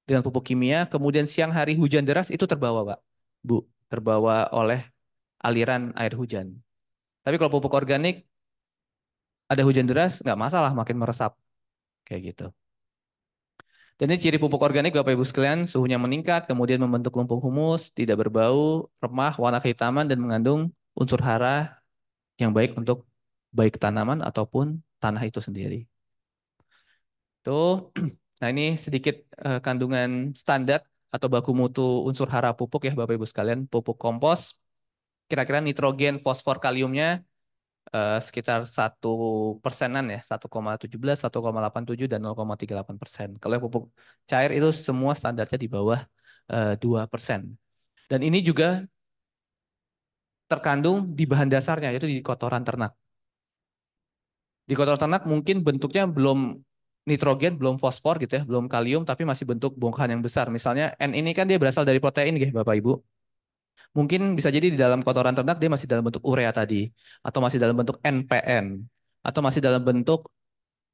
dengan pupuk kimia, kemudian siang hari hujan deras itu terbawa, Pak. Bu, terbawa oleh aliran air hujan. Tapi kalau pupuk organik ada hujan deras nggak masalah, makin meresap kayak gitu. Dan ini ciri pupuk organik Bapak Ibu sekalian, suhunya meningkat, kemudian membentuk lumpur humus, tidak berbau, remah, warna kehitaman, dan mengandung unsur hara yang baik untuk baik tanaman ataupun tanah itu sendiri. Tuh, nah ini sedikit kandungan standar atau baku mutu unsur hara pupuk ya Bapak Ibu sekalian, pupuk kompos, kira-kira nitrogen, fosfor, kaliumnya sekitar 1%-an ya, 1,17, 1,87 dan 0,38%. Kalau yang pupuk cair itu semua standarnya di bawah 2%. Dan ini juga terkandung di bahan dasarnya, yaitu di kotoran ternak. Di kotoran ternak mungkin bentuknya belum nitrogen, belum fosfor gitu ya, belum kalium, tapi masih bentuk bongkahan yang besar. Misalnya N ini kan dia berasal dari protein gitu, Bapak Ibu. Mungkin bisa jadi di dalam kotoran ternak dia masih dalam bentuk urea tadi, atau masih dalam bentuk NPN, atau masih dalam bentuk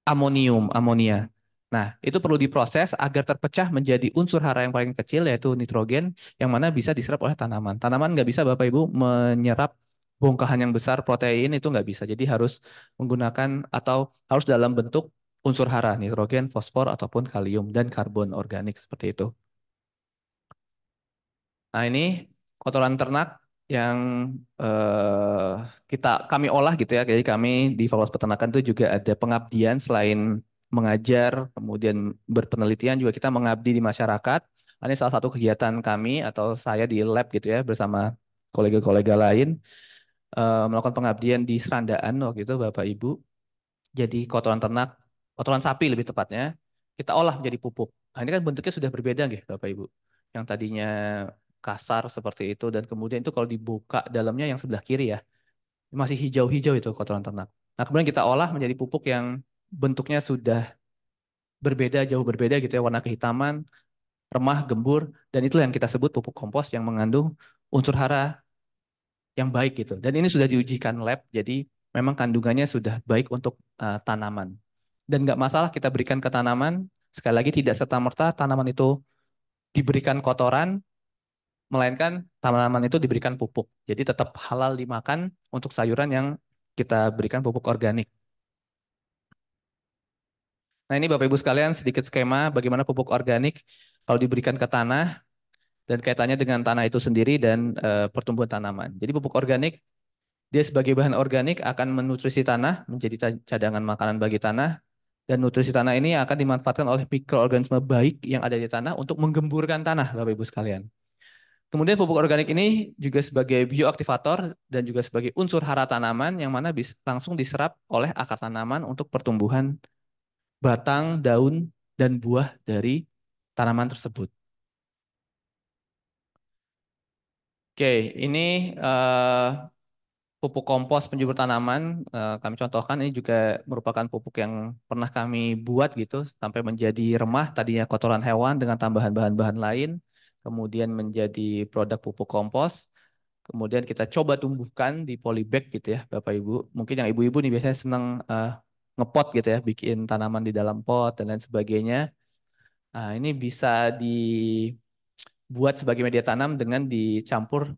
amonia. Nah, itu perlu diproses agar terpecah menjadi unsur hara yang paling kecil, yaitu nitrogen, yang mana bisa diserap oleh tanaman. Tanaman nggak bisa, Bapak Ibu, menyerap bongkahan yang besar protein, itu nggak bisa. Jadi harus menggunakan atau harus dalam bentuk unsur hara, nitrogen, fosfor, ataupun kalium, dan karbon organik seperti itu. Nah, ini kotoran ternak yang eh, kami olah gitu ya. Jadi kami di Fakultas Peternakan itu juga ada pengabdian selain mengajar, kemudian berpenelitian juga kita mengabdi di masyarakat. Ini salah satu kegiatan kami atau saya di lab gitu ya bersama kolega-kolega lain melakukan pengabdian di Serandaan waktu itu Bapak Ibu. Jadi kotoran ternak, kotoran sapi lebih tepatnya, kita olah menjadi pupuk. Nah, ini kan bentuknya sudah berbeda nggih Bapak Ibu. Yang tadinya kasar seperti itu dan kemudian itu kalau dibuka dalamnya yang sebelah kiri ya, masih hijau-hijau itu kotoran ternak. Nah, kemudian kita olah menjadi pupuk yang bentuknya sudah berbeda, jauh berbeda gitu ya, warna kehitaman, remah, gembur, dan itu yang kita sebut pupuk kompos yang mengandung unsur hara yang baik gitu. Dan ini sudah diujikan lab, jadi memang kandungannya sudah baik untuk tanaman. Dan nggak masalah kita berikan ke tanaman, sekali lagi tidak serta-merta tanaman itu diberikan kotoran, melainkan tanaman itu diberikan pupuk. Jadi tetap halal dimakan untuk sayuran yang kita berikan pupuk organik. Nah ini Bapak Ibu sekalian sedikit skema bagaimana pupuk organik kalau diberikan ke tanah dan kaitannya dengan tanah itu sendiri dan pertumbuhan tanaman. Jadi pupuk organik dia sebagai bahan organik akan menutrisi tanah menjadi cadangan makanan bagi tanah dan nutrisi tanah ini akan dimanfaatkan oleh mikroorganisme baik yang ada di tanah untuk menggemburkan tanah Bapak Ibu sekalian. Kemudian pupuk organik ini juga sebagai bioaktivator dan juga sebagai unsur hara tanaman yang mana bisa langsung diserap oleh akar tanaman untuk pertumbuhan batang, daun, dan buah dari tanaman tersebut. Oke, ini pupuk kompos penjubur tanaman. Kami contohkan ini juga merupakan pupuk yang pernah kami buat gitu sampai menjadi remah tadinya kotoran hewan dengan tambahan bahan-bahan lain, kemudian menjadi produk pupuk kompos. Kemudian kita coba tumbuhkan di polybag gitu ya, Bapak Ibu. Mungkin yang ibu-ibu nih biasanya senang ngepot gitu ya, bikin tanaman di dalam pot dan lain sebagainya. Nah, ini bisa dibuat sebagai media tanam dengan dicampur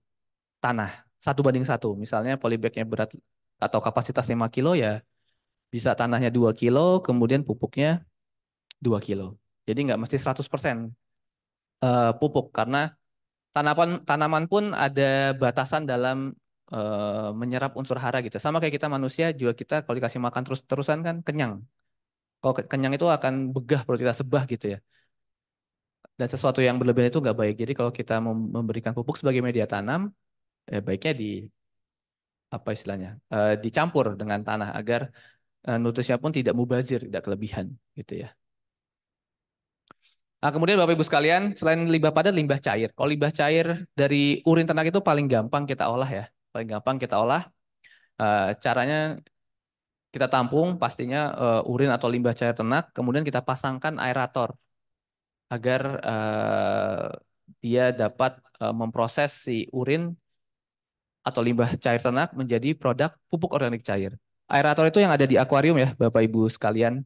tanah 1:1. Misalnya polybagnya berat atau kapasitas 5 kilo ya bisa tanahnya 2 kilo, kemudian pupuknya 2 kilo. Jadi nggak mesti 100% pupuk karena tanaman pun ada batasan dalam menyerap unsur hara gitu. Sama kayak kita manusia juga kita kalau dikasih makan terus-terusan kan kenyang. Kalau kenyang itu akan begah perut kita sebah gitu ya. Dan sesuatu yang berlebihan itu nggak baik. Jadi kalau kita memberikan pupuk sebagai media tanam, baiknya apa istilahnya dicampur dengan tanah agar nutrisinya pun tidak mubazir, tidak kelebihan gitu ya. Nah, kemudian Bapak Ibu sekalian, selain limbah padat, limbah cair. Kalau limbah cair dari urin ternak itu paling gampang kita olah ya. Paling gampang kita olah. Caranya kita tampung pastinya urin atau limbah cair ternak, kemudian kita pasangkan aerator agar dia dapat memproses si urin atau limbah cair ternak menjadi produk pupuk organik cair. Aerator itu yang ada di akuarium ya, Bapak Ibu sekalian.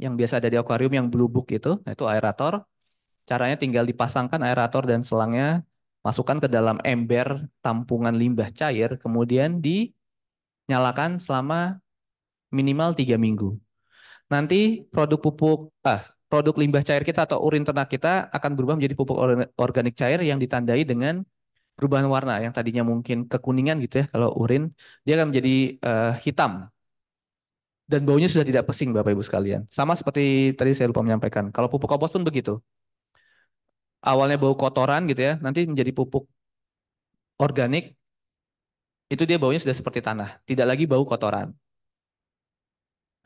Yang biasa ada di akuarium yang blue book itu, nah itu aerator. Caranya tinggal dipasangkan aerator dan selangnya, masukkan ke dalam ember tampungan limbah cair, kemudian dinyalakan selama minimal 3 minggu. Nanti produk limbah cair kita atau urin ternak kita akan berubah menjadi pupuk organik cair yang ditandai dengan perubahan warna yang tadinya mungkin kekuningan gitu ya kalau urin dia akan menjadi hitam dan baunya sudah tidak pesing Bapak Ibu sekalian. Sama seperti tadi saya lupa menyampaikan. Kalau pupuk kompos pun begitu. Awalnya bau kotoran gitu ya, nanti menjadi pupuk organik itu dia baunya sudah seperti tanah, tidak lagi bau kotoran.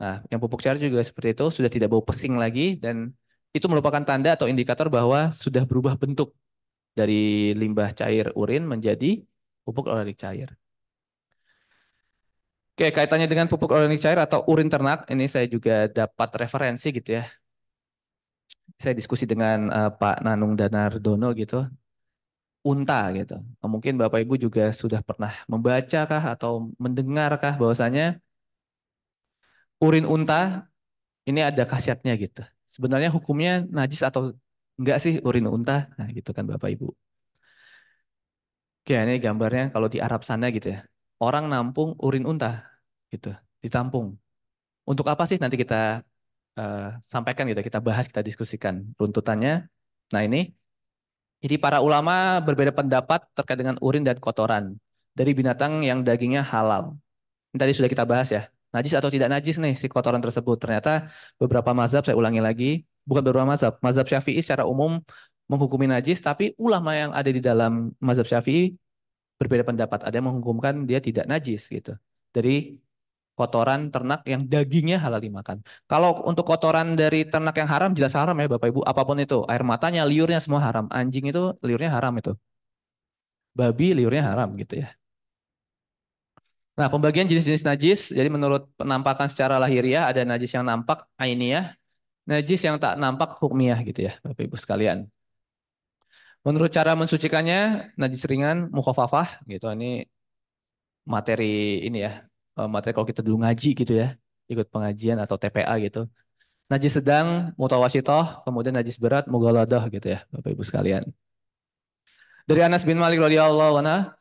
Nah, yang pupuk cair juga seperti itu, sudah tidak bau pesing lagi dan itu merupakan tanda atau indikator bahwa sudah berubah bentuk dari limbah cair urin menjadi pupuk organik cair. Oke, kaitannya dengan pupuk organik cair atau urin ternak, ini saya juga dapat referensi gitu ya. Saya diskusi dengan Pak Nanung Danardono gitu, unta gitu. Nah, mungkin Bapak Ibu juga sudah pernah membaca kah atau mendengar kah bahwasanya urin unta ini ada khasiatnya gitu. Sebenarnya hukumnya najis atau enggak sih urin unta? Nah, gitu kan Bapak Ibu. Oke, ini gambarnya kalau di Arab sana gitu ya. Orang nampung urin unta gitu, ditampung. Untuk apa sih nanti kita sampaikan gitu, kita bahas, kita diskusikan runtutannya. Nah, ini jadi para ulama berbeda pendapat terkait dengan urin dan kotoran dari binatang yang dagingnya halal. Ini tadi sudah kita bahas ya. Najis atau tidak najis nih si kotoran tersebut. Ternyata beberapa mazhab, saya ulangi lagi, bukan beberapa mazhab. Mazhab Syafi'i secara umum menghukumi najis, tapi ulama yang ada di dalam mazhab Syafi'i berbeda pendapat. Ada yang menghukumkan dia tidak najis gitu. Dari kotoran ternak yang dagingnya halal dimakan. Kalau untuk kotoran dari ternak yang haram, jelas haram ya Bapak Ibu. Apapun itu, air matanya, liurnya semua haram. Anjing itu liurnya haram itu. Babi liurnya haram gitu ya. Nah, pembagian jenis-jenis najis, jadi menurut penampakan secara lahiriah, ada najis yang nampak ainiyah, najis yang tak nampak hukmiyah gitu ya, Bapak Ibu sekalian. Menurut cara mensucikannya, najis ringan, mukhafafah gitu. Ini materi ini ya, materi kalau kita dulu ngaji gitu ya, ikut pengajian atau TPA gitu. Najis sedang, mutawasitoh, kemudian najis berat, mughaladah gitu ya, Bapak Ibu sekalian. Dari Anas bin Malik radhiyallahu anhu,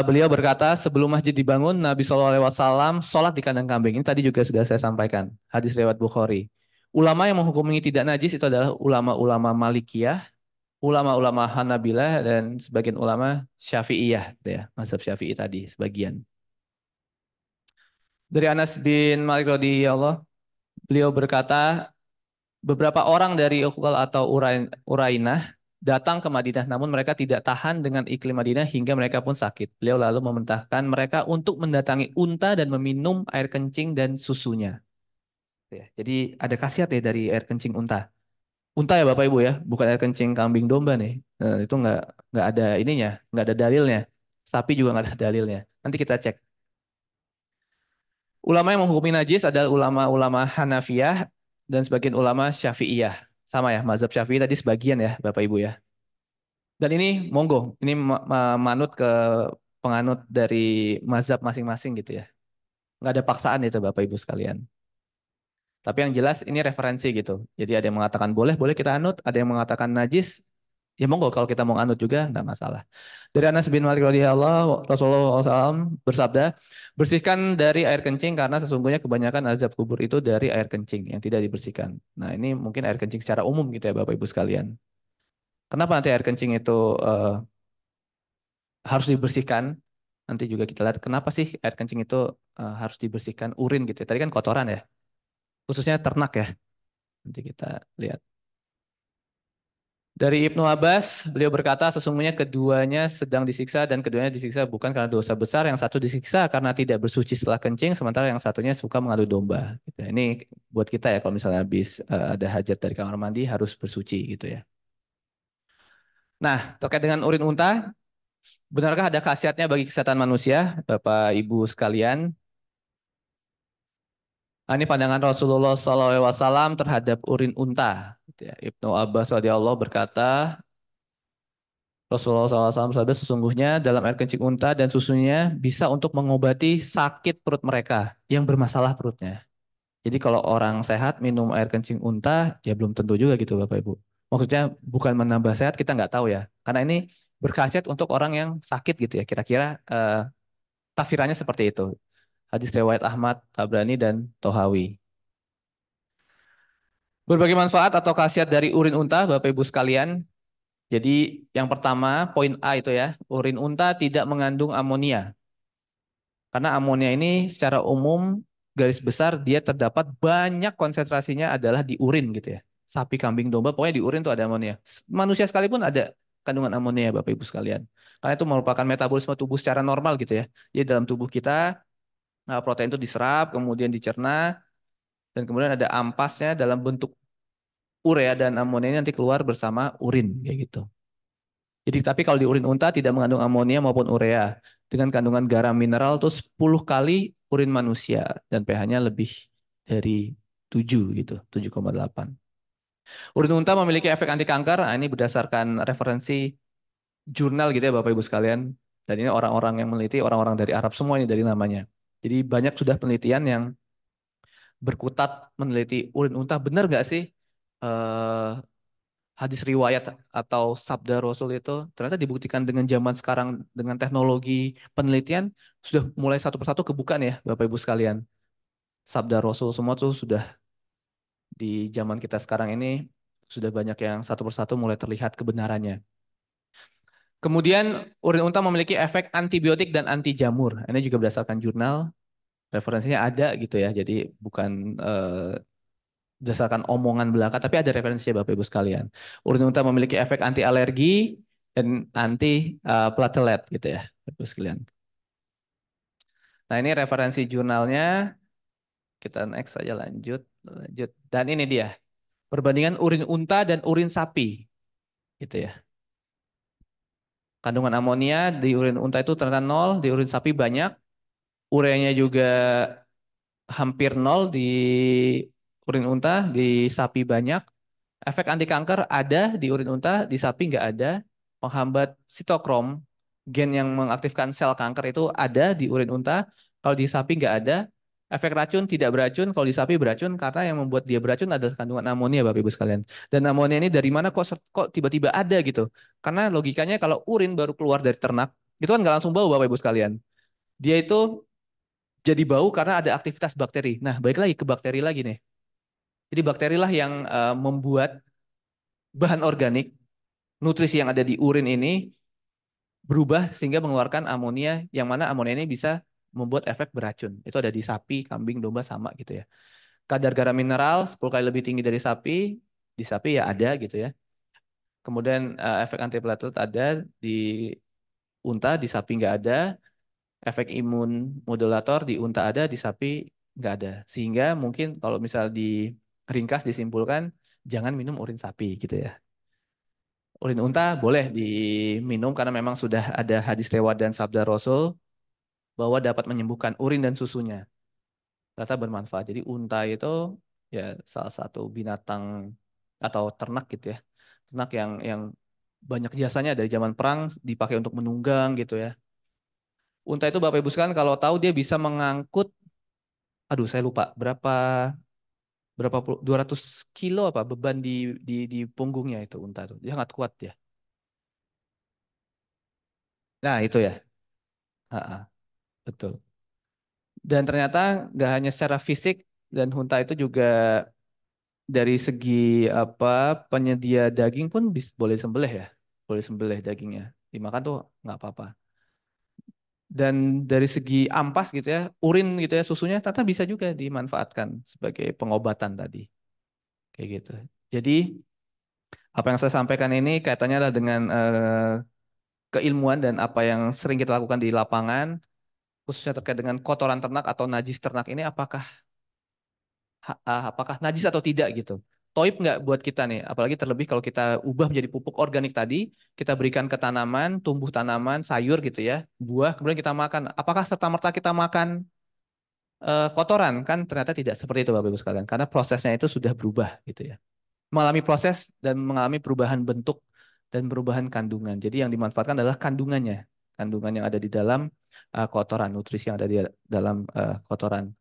beliau berkata, sebelum masjid dibangun, Nabi SAW sholat di kandang kambing. Ini tadi juga sudah saya sampaikan, hadis riwayat Bukhari. Ulama yang menghukumi tidak najis itu adalah ulama-ulama Malikiyah, ulama-ulama Hanabilah, dan sebagian ulama Syafi'iyah, gitu ya, mazhab Syafi'i tadi, sebagian. Dari Anas bin Malik radhiyallahu, beliau berkata, beberapa orang dari Uqbal atau Urainah datang ke Madinah, namun mereka tidak tahan dengan iklim Madinah hingga mereka pun sakit. Beliau lalu memerintahkan mereka untuk mendatangi unta dan meminum air kencing dan susunya. Ya, jadi ada khasiat ya dari air kencing unta. Unta ya Bapak Ibu ya, bukan air kencing kambing domba nih. Itu nggak ada ininya, nggak ada dalilnya. Sapi juga nggak ada dalilnya. Nanti kita cek. Ulama yang menghukumi najis adalah ulama-ulama Hanafiyah dan sebagian ulama Syafi'iyah. Sama ya, mazhab Syafi'i tadi sebagian ya, Bapak Ibu ya. Dan ini monggo, ini manut ke penganut dari mazhab masing-masing gitu ya. Nggak ada paksaan itu Bapak Ibu sekalian. Tapi yang jelas ini referensi gitu. Jadi ada yang mengatakan boleh, boleh kita anut. Ada yang mengatakan najis. Ya monggo kalau kita mau anut juga nggak masalah. Dari Anas bin Malik radhiyallahu Rasulullah SAW bersabda, bersihkan dari air kencing karena sesungguhnya kebanyakan azab kubur itu dari air kencing yang tidak dibersihkan. Nah ini mungkin air kencing secara umum gitu ya Bapak Ibu sekalian. Kenapa nanti air kencing itu harus dibersihkan? Nanti juga kita lihat kenapa sih air kencing itu harus dibersihkan, urin gitu ya. Tadi kan kotoran ya, khususnya ternak ya. Nanti kita lihat. Dari Ibnu Abbas, beliau berkata sesungguhnya keduanya sedang disiksa dan keduanya disiksa bukan karena dosa besar. Yang satu disiksa karena tidak bersuci setelah kencing, sementara yang satunya suka mengadu domba. Gitu. Ini buat kita ya kalau misalnya habis ada hajat dari kamar mandi harus bersuci gitu ya. Nah, terkait dengan urin unta, benarkah ada khasiatnya bagi kesehatan manusia, Bapak Ibu sekalian? Nah, ini pandangan Rasulullah SAW terhadap urin unta. Gitu ya. Ibnu Abbas radhiyallahu berkata, Rasulullah SAW bersabda sesungguhnya dalam air kencing unta dan susunya bisa untuk mengobati sakit perut mereka yang bermasalah perutnya. Jadi kalau orang sehat minum air kencing unta ya belum tentu juga gitu Bapak Ibu. Maksudnya bukan menambah sehat kita nggak tahu ya. Karena ini berkhasiat untuk orang yang sakit gitu ya. Kira-kira tafsirannya seperti itu. Hadis riwayat Ahmad, Tabrani dan Tohawi. Berbagai manfaat atau khasiat dari urin unta Bapak Ibu sekalian. Jadi yang pertama poin A itu ya, urin unta tidak mengandung amonia. Karena amonia ini secara umum garis besar dia terdapat banyak konsentrasinya adalah di urin gitu ya. Sapi, kambing, domba pokoknya di urin itu ada amonia. Manusia sekalipun ada kandungan amonia Bapak Ibu sekalian. Karena itu merupakan metabolisme tubuh secara normal gitu ya. Jadi dalam tubuh kita protein itu diserap, kemudian dicerna, dan kemudian ada ampasnya dalam bentuk urea dan amonia ini nanti keluar bersama urin kayak gitu. Jadi tapi kalau di urin unta tidak mengandung amonia maupun urea dengan kandungan garam mineral itu 10 kali urin manusia dan pH-nya lebih dari 7 gitu, 7,8. Urin unta memiliki efek anti kanker. Nah, ini berdasarkan referensi jurnal gitu ya Bapak Ibu sekalian. Dan ini orang-orang yang meneliti, orang-orang dari Arab semua ini dari namanya. Jadi banyak sudah penelitian yang berkutat meneliti urin unta. Benar nggak sih eh, hadis riwayat atau sabda Rasul itu ternyata dibuktikan dengan zaman sekarang dengan teknologi penelitian sudah mulai satu persatu kebukaan ya Bapak Ibu sekalian. Sabda Rasul semua tuh sudah di zaman kita sekarang ini sudah banyak yang satu persatu mulai terlihat kebenarannya. Kemudian urin unta memiliki efek antibiotik dan anti jamur. Ini juga berdasarkan jurnal, referensinya ada gitu ya. Jadi bukan berdasarkan omongan belaka, tapi ada referensinya Bapak Ibu sekalian. Urin unta memiliki efek anti alergi dan anti platelet gitu ya, Bapak Ibu sekalian. Nah ini referensi jurnalnya. Kita next saja lanjut. Dan ini dia perbandingan urin unta dan urin sapi, gitu ya. Kandungan amonia di urin unta itu ternyata 0, di urin sapi banyak. Ureanya juga hampir 0 di urin unta, di sapi banyak. Efek anti kanker ada di urin unta, di sapi nggak ada. Penghambat sitokrom, gen yang mengaktifkan sel kanker itu ada di urin unta. Kalau di sapi nggak ada. Efek racun tidak beracun, kalau di sapi beracun karena yang membuat dia beracun adalah kandungan amonia Bapak Ibu sekalian. Dan amonia ini dari mana kok tiba-tiba ada gitu? Karena logikanya kalau urin baru keluar dari ternak, itu kan nggak langsung bau Bapak Ibu sekalian. Dia itu jadi bau karena ada aktivitas bakteri. Nah, balik lagi ke bakteri lagi nih. Jadi bakteri lah yang membuat bahan organik, nutrisi yang ada di urin ini berubah sehingga mengeluarkan amonia, yang mana amonia ini bisa membuat efek beracun. Itu ada di sapi, kambing, domba sama gitu ya. Kadar garam mineral 10 kali lebih tinggi dari sapi, di sapi ya ada gitu ya. Kemudian efek antiplatelet ada di unta, di sapi nggak ada. Efek imun modulator di unta ada, di sapi nggak ada. Sehingga mungkin kalau misal diringkas disimpulkan, jangan minum urin sapi gitu ya. Urin unta boleh diminum karena memang sudah ada hadis lewat dan sabda Rasul bahwa dapat menyembuhkan urin dan susunya. Ternyata bermanfaat. Jadi unta itu ya salah satu binatang atau ternak gitu ya. Ternak yang banyak jasanya dari zaman perang dipakai untuk menunggang gitu ya. Unta itu Bapak Ibu sekalian kalau tahu dia bisa mengangkut, aduh saya lupa berapa puluh 200 kilo apa beban di punggungnya itu unta itu. Dia sangat kuat ya. Nah, itu ya. Ha-ha, betul. Dan ternyata nggak hanya secara fisik dan unta itu juga dari segi apa penyedia daging pun boleh sembelih ya. Boleh sembelih dagingnya. Dimakan tuh nggak apa-apa. Dan dari segi ampas gitu ya, urin gitu ya, susunya ternyata bisa juga dimanfaatkan sebagai pengobatan tadi. Kayak gitu. Jadi apa yang saya sampaikan ini kaitannya adalah dengan keilmuan dan apa yang sering kita lakukan di lapangan, khususnya terkait dengan kotoran ternak atau najis ternak ini, apakah najis atau tidak gitu. Toib nggak buat kita nih, apalagi terlebih kalau kita ubah menjadi pupuk organik tadi, kita berikan ke tanaman, tumbuh tanaman, sayur gitu ya, buah, kemudian kita makan. Apakah serta-merta kita makan kotoran? Kan ternyata tidak seperti itu Bapak Ibu sekalian, karena prosesnya itu sudah berubah gitu ya. Mengalami proses dan mengalami perubahan bentuk dan perubahan kandungan. Jadi yang dimanfaatkan adalah kandungannya, kandungan yang ada di dalam kotoran, nutrisi yang ada di dalam kotoran.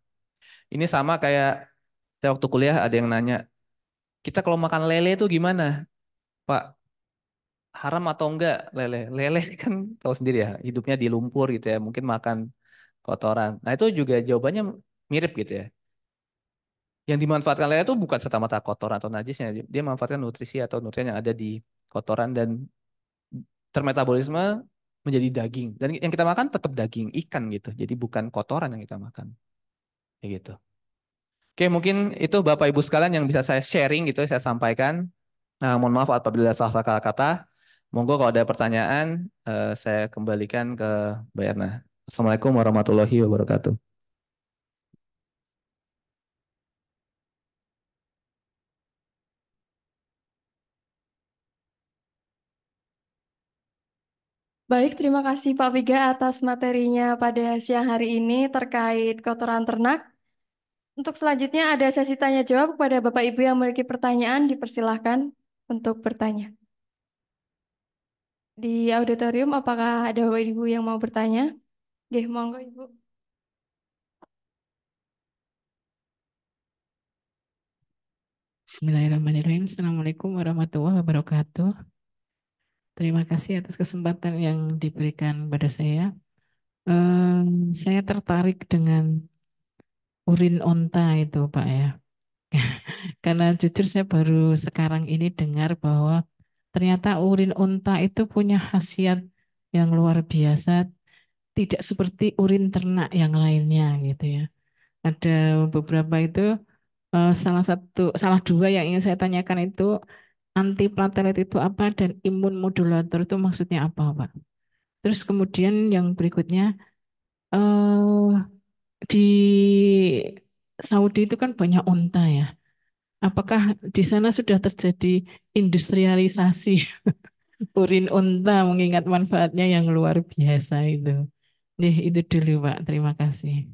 Ini sama kayak saya waktu kuliah ada yang nanya, kita kalau makan lele itu gimana, Pak? Haram atau enggak lele? Lele kan tahu sendiri ya, hidupnya di lumpur gitu ya, mungkin makan kotoran. Nah itu juga jawabannya mirip gitu ya. Yang dimanfaatkan lele itu bukan serta-merta kotoran atau najisnya, dia memanfaatkan nutrisi atau nutrien yang ada di kotoran dan termetabolisme menjadi daging. Dan yang kita makan tetap daging ikan gitu. Jadi bukan kotoran yang kita makan. Kayak gitu. Oke, mungkin itu Bapak Ibu sekalian yang bisa saya sharing gitu, saya sampaikan. Nah, mohon maaf apabila salah kata. Monggo kalau ada pertanyaan, saya kembalikan ke Mbak Erna. Assalamualaikum warahmatullahi wabarakatuh. Baik, terima kasih Pak Viga atas materinya pada siang hari ini terkait kotoran ternak. Untuk selanjutnya ada sesi tanya jawab kepada Bapak Ibu yang memiliki pertanyaan, dipersilahkan untuk bertanya. Di auditorium, apakah ada Bapak Ibu yang mau bertanya? Nggih, monggo Ibu. Bismillahirrahmanirrahim. Assalamualaikum warahmatullahi wabarakatuh. Terima kasih atas kesempatan yang diberikan pada saya. Saya tertarik dengan urin onta itu, Pak ya. Karena jujur saya baru sekarang ini dengar bahwa ternyata urin onta itu punya khasiat yang luar biasa, tidak seperti urin ternak yang lainnya gitu ya. Ada beberapa itu salah dua yang ingin saya tanyakan itu antiplatelet itu apa dan imun modulator itu maksudnya apa, Pak? Terus kemudian yang berikutnya eh di Saudi itu kan banyak unta ya. Apakah di sana sudah terjadi industrialisasi urin unta mengingat manfaatnya yang luar biasa itu? Itu dulu, Pak. Terima kasih.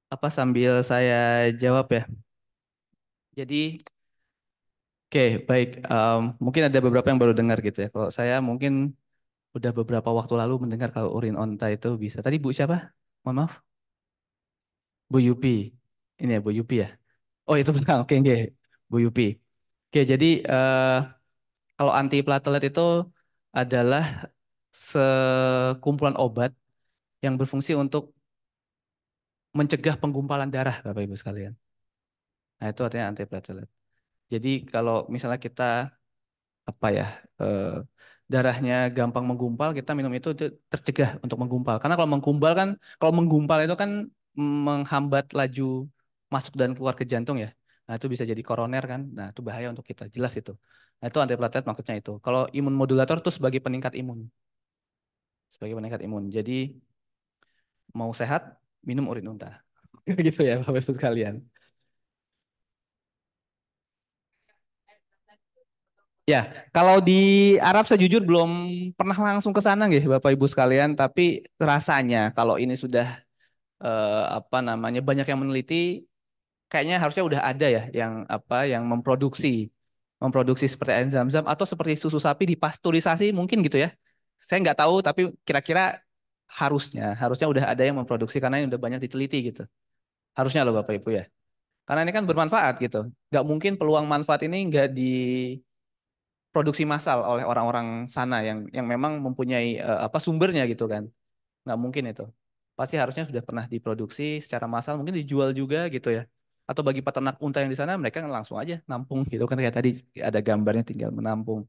Apa sambil saya jawab ya? Jadi, oke, baik. Mungkin ada beberapa yang baru dengar gitu ya. Kalau saya mungkin udah beberapa waktu lalu mendengar kalau urin onta itu bisa. Tadi Bu siapa? Mohon maaf. Bu Yupi. Ini ya Bu Yupi ya. Oh itu bukan. Oke, oke. Bu Yupi. Oke, jadi kalau antiplatelet itu adalah sekumpulan obat yang berfungsi untuk mencegah penggumpalan darah, Bapak Ibu sekalian. Nah, itu artinya antiplatelet. Jadi kalau misalnya kita apa ya eh, darahnya gampang menggumpal, kita minum itu tercegah untuk menggumpal. Karena kalau menggumpal itu kan menghambat laju masuk dan keluar ke jantung ya. Nah itu bisa jadi koroner kan. Nah itu bahaya untuk kita. Jelas itu. Nah itu antiplatelet maksudnya itu. Kalau imun modulator itu sebagai peningkat imun, sebagai peningkat imun. Jadi mau sehat minum urin unta. Gitu ya Bapak Ibu sekalian. Ya, kalau di Arab saya jujur belum pernah langsung ke sana nggih Bapak Ibu sekalian, tapi rasanya kalau ini sudah apa namanya banyak yang meneliti, kayaknya harusnya udah ada ya yang apa yang memproduksi seperti air zam-zam atau seperti susu sapi dipasteurisasi mungkin gitu ya. Saya nggak tahu, tapi kira-kira harusnya udah ada yang memproduksi karena ini udah banyak diteliti gitu. Harusnya loh Bapak Ibu ya. Karena ini kan bermanfaat gitu. Nggak mungkin peluang manfaat ini nggak diproduksi massal oleh orang-orang sana yang memang mempunyai apa sumbernya gitu kan. Nggak mungkin itu. Pasti harusnya sudah pernah diproduksi secara massal, mungkin dijual juga gitu ya. Atau bagi peternak unta yang di sana, mereka langsung aja nampung gitu kan. Kayak tadi ada gambarnya tinggal menampung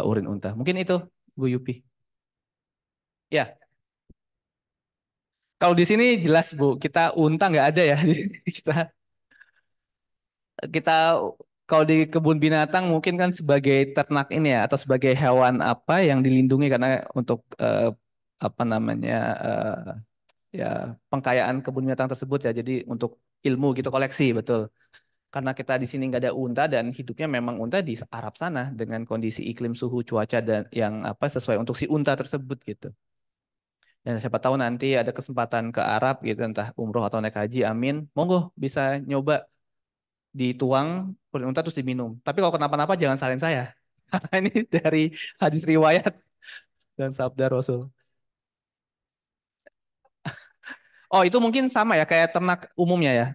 urin unta. Mungkin itu, Bu Yupi. Ya, kalau di sini jelas Bu, kita unta nggak ada ya. Kita kita kalau di kebun binatang mungkin kan sebagai ternak ini ya atau sebagai hewan apa yang dilindungi karena untuk apa namanya ya pengkayaan kebun binatang tersebut ya. Jadi untuk ilmu gitu koleksi betul. Karena kita di sini nggak ada unta dan hidupnya memang unta di Arab sana dengan kondisi iklim suhu cuaca dan yang apa sesuai untuk si unta tersebut gitu. Dan siapa tahu nanti ada kesempatan ke Arab gitu entah umroh atau naik haji, amin. Monggo bisa nyoba dituang kulit unta terus diminum. Tapi kalau kenapa-napa jangan salin saya. Karena ini dari hadis riwayat dan sabda Rasul. Oh, itu mungkin sama ya kayak ternak umumnya ya.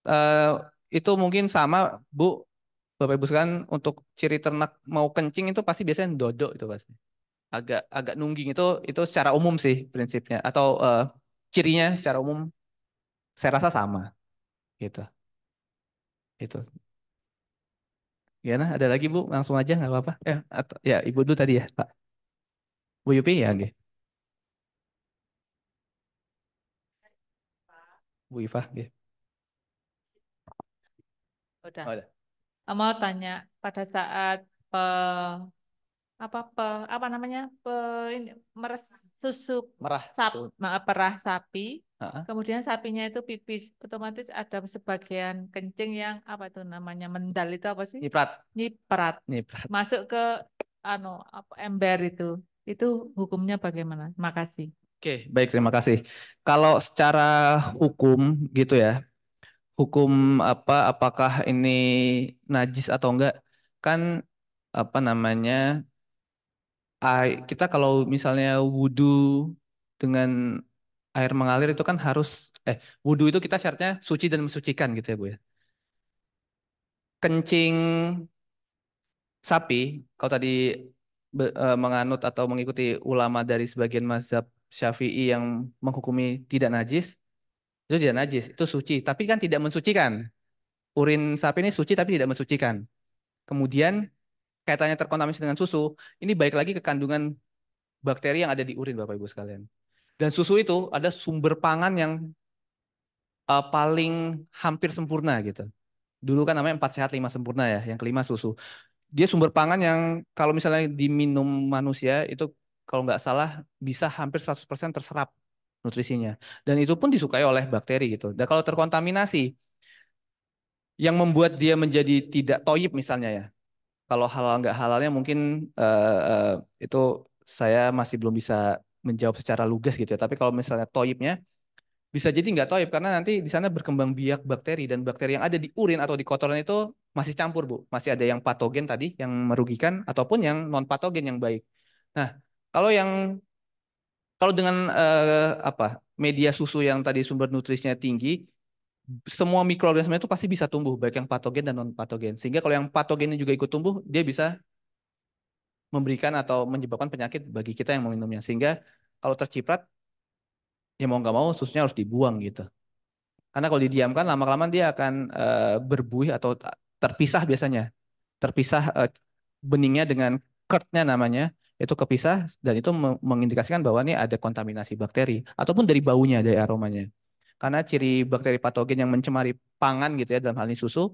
Eh, itu mungkin sama, Bu. Bapak Ibu sekalian untuk ciri ternak mau kencing itu pasti biasanya dodo itu pasti. Agak agak nungging itu secara umum sih prinsipnya atau cirinya secara umum saya rasa sama gitu. Itu. Gimana? Ada lagi Bu? Langsung aja nggak apa-apa. Ya Ibu dulu tadi ya Pak. Bu Yupi ya, oke. Bu Ifah, oke. Udah. Oh, ada. Mau tanya pada saat apa namanya ini, susu Merah. perah sapi, Ha-ha. kemudian sapinya itu pipis, otomatis ada sebagian kencing yang apa itu namanya mendal itu apa sih? Nyiprat. Nyiprat. Nyiprat. Masuk ke ember itu. Itu hukumnya bagaimana? Makasih. Oke, baik, terima kasih. Kalau secara hukum gitu ya, hukum apakah ini najis atau enggak? Kan apa namanya? Kita kalau misalnya wudhu dengan air mengalir itu kan harus wudhu itu kita syaratnya suci dan mensucikan gitu ya Bu ya. Kencing sapi kalau tadi menganut atau mengikuti ulama dari sebagian mazhab Syafi'i yang menghukumi tidak najis, itu tidak najis, itu suci, tapi kan tidak mensucikan. Urin sapi ini suci tapi tidak mensucikan. Kemudian kaitannya terkontaminasi dengan susu, ini baik lagi ke kandungan bakteri yang ada di urin Bapak Ibu sekalian. Dan susu itu ada sumber pangan yang paling hampir sempurna gitu. Dulu kan namanya 4 sehat 5 sempurna ya, yang kelima susu. Dia sumber pangan yang kalau misalnya diminum manusia itu kalau nggak salah bisa hampir 100% terserap nutrisinya. Dan itu pun disukai oleh bakteri gitu. Dan kalau terkontaminasi, yang membuat dia menjadi tidak toyib misalnya ya. Kalau halal nggak halalnya mungkin itu saya masih belum bisa menjawab secara lugas gitu ya. Tapi kalau misalnya toyibnya bisa jadi nggak toyib karena nanti di sana berkembang biak bakteri dan bakteri yang ada di urin atau di kotoran itu masih campur Bu. Masih ada yang patogen tadi yang merugikan ataupun yang non patogen yang baik. Nah, kalau yang kalau dengan media susu yang tadi sumber nutrisinya tinggi, semua mikroorganisme itu pasti bisa tumbuh baik yang patogen dan non patogen. Sehingga kalau yang patogennya juga ikut tumbuh, dia bisa memberikan atau menyebabkan penyakit bagi kita yang meminumnya. Sehingga kalau terciprat, ya mau nggak mau susunya harus dibuang gitu. Karena kalau didiamkan lama-kelamaan dia akan berbuih atau terpisah biasanya. Terpisah beningnya dengan curd-nya namanya, itu kepisah dan itu mengindikasikan bahwa ini ada kontaminasi bakteri ataupun dari baunya, dari aromanya. Karena ciri bakteri patogen yang mencemari pangan gitu ya dalam hal ini susu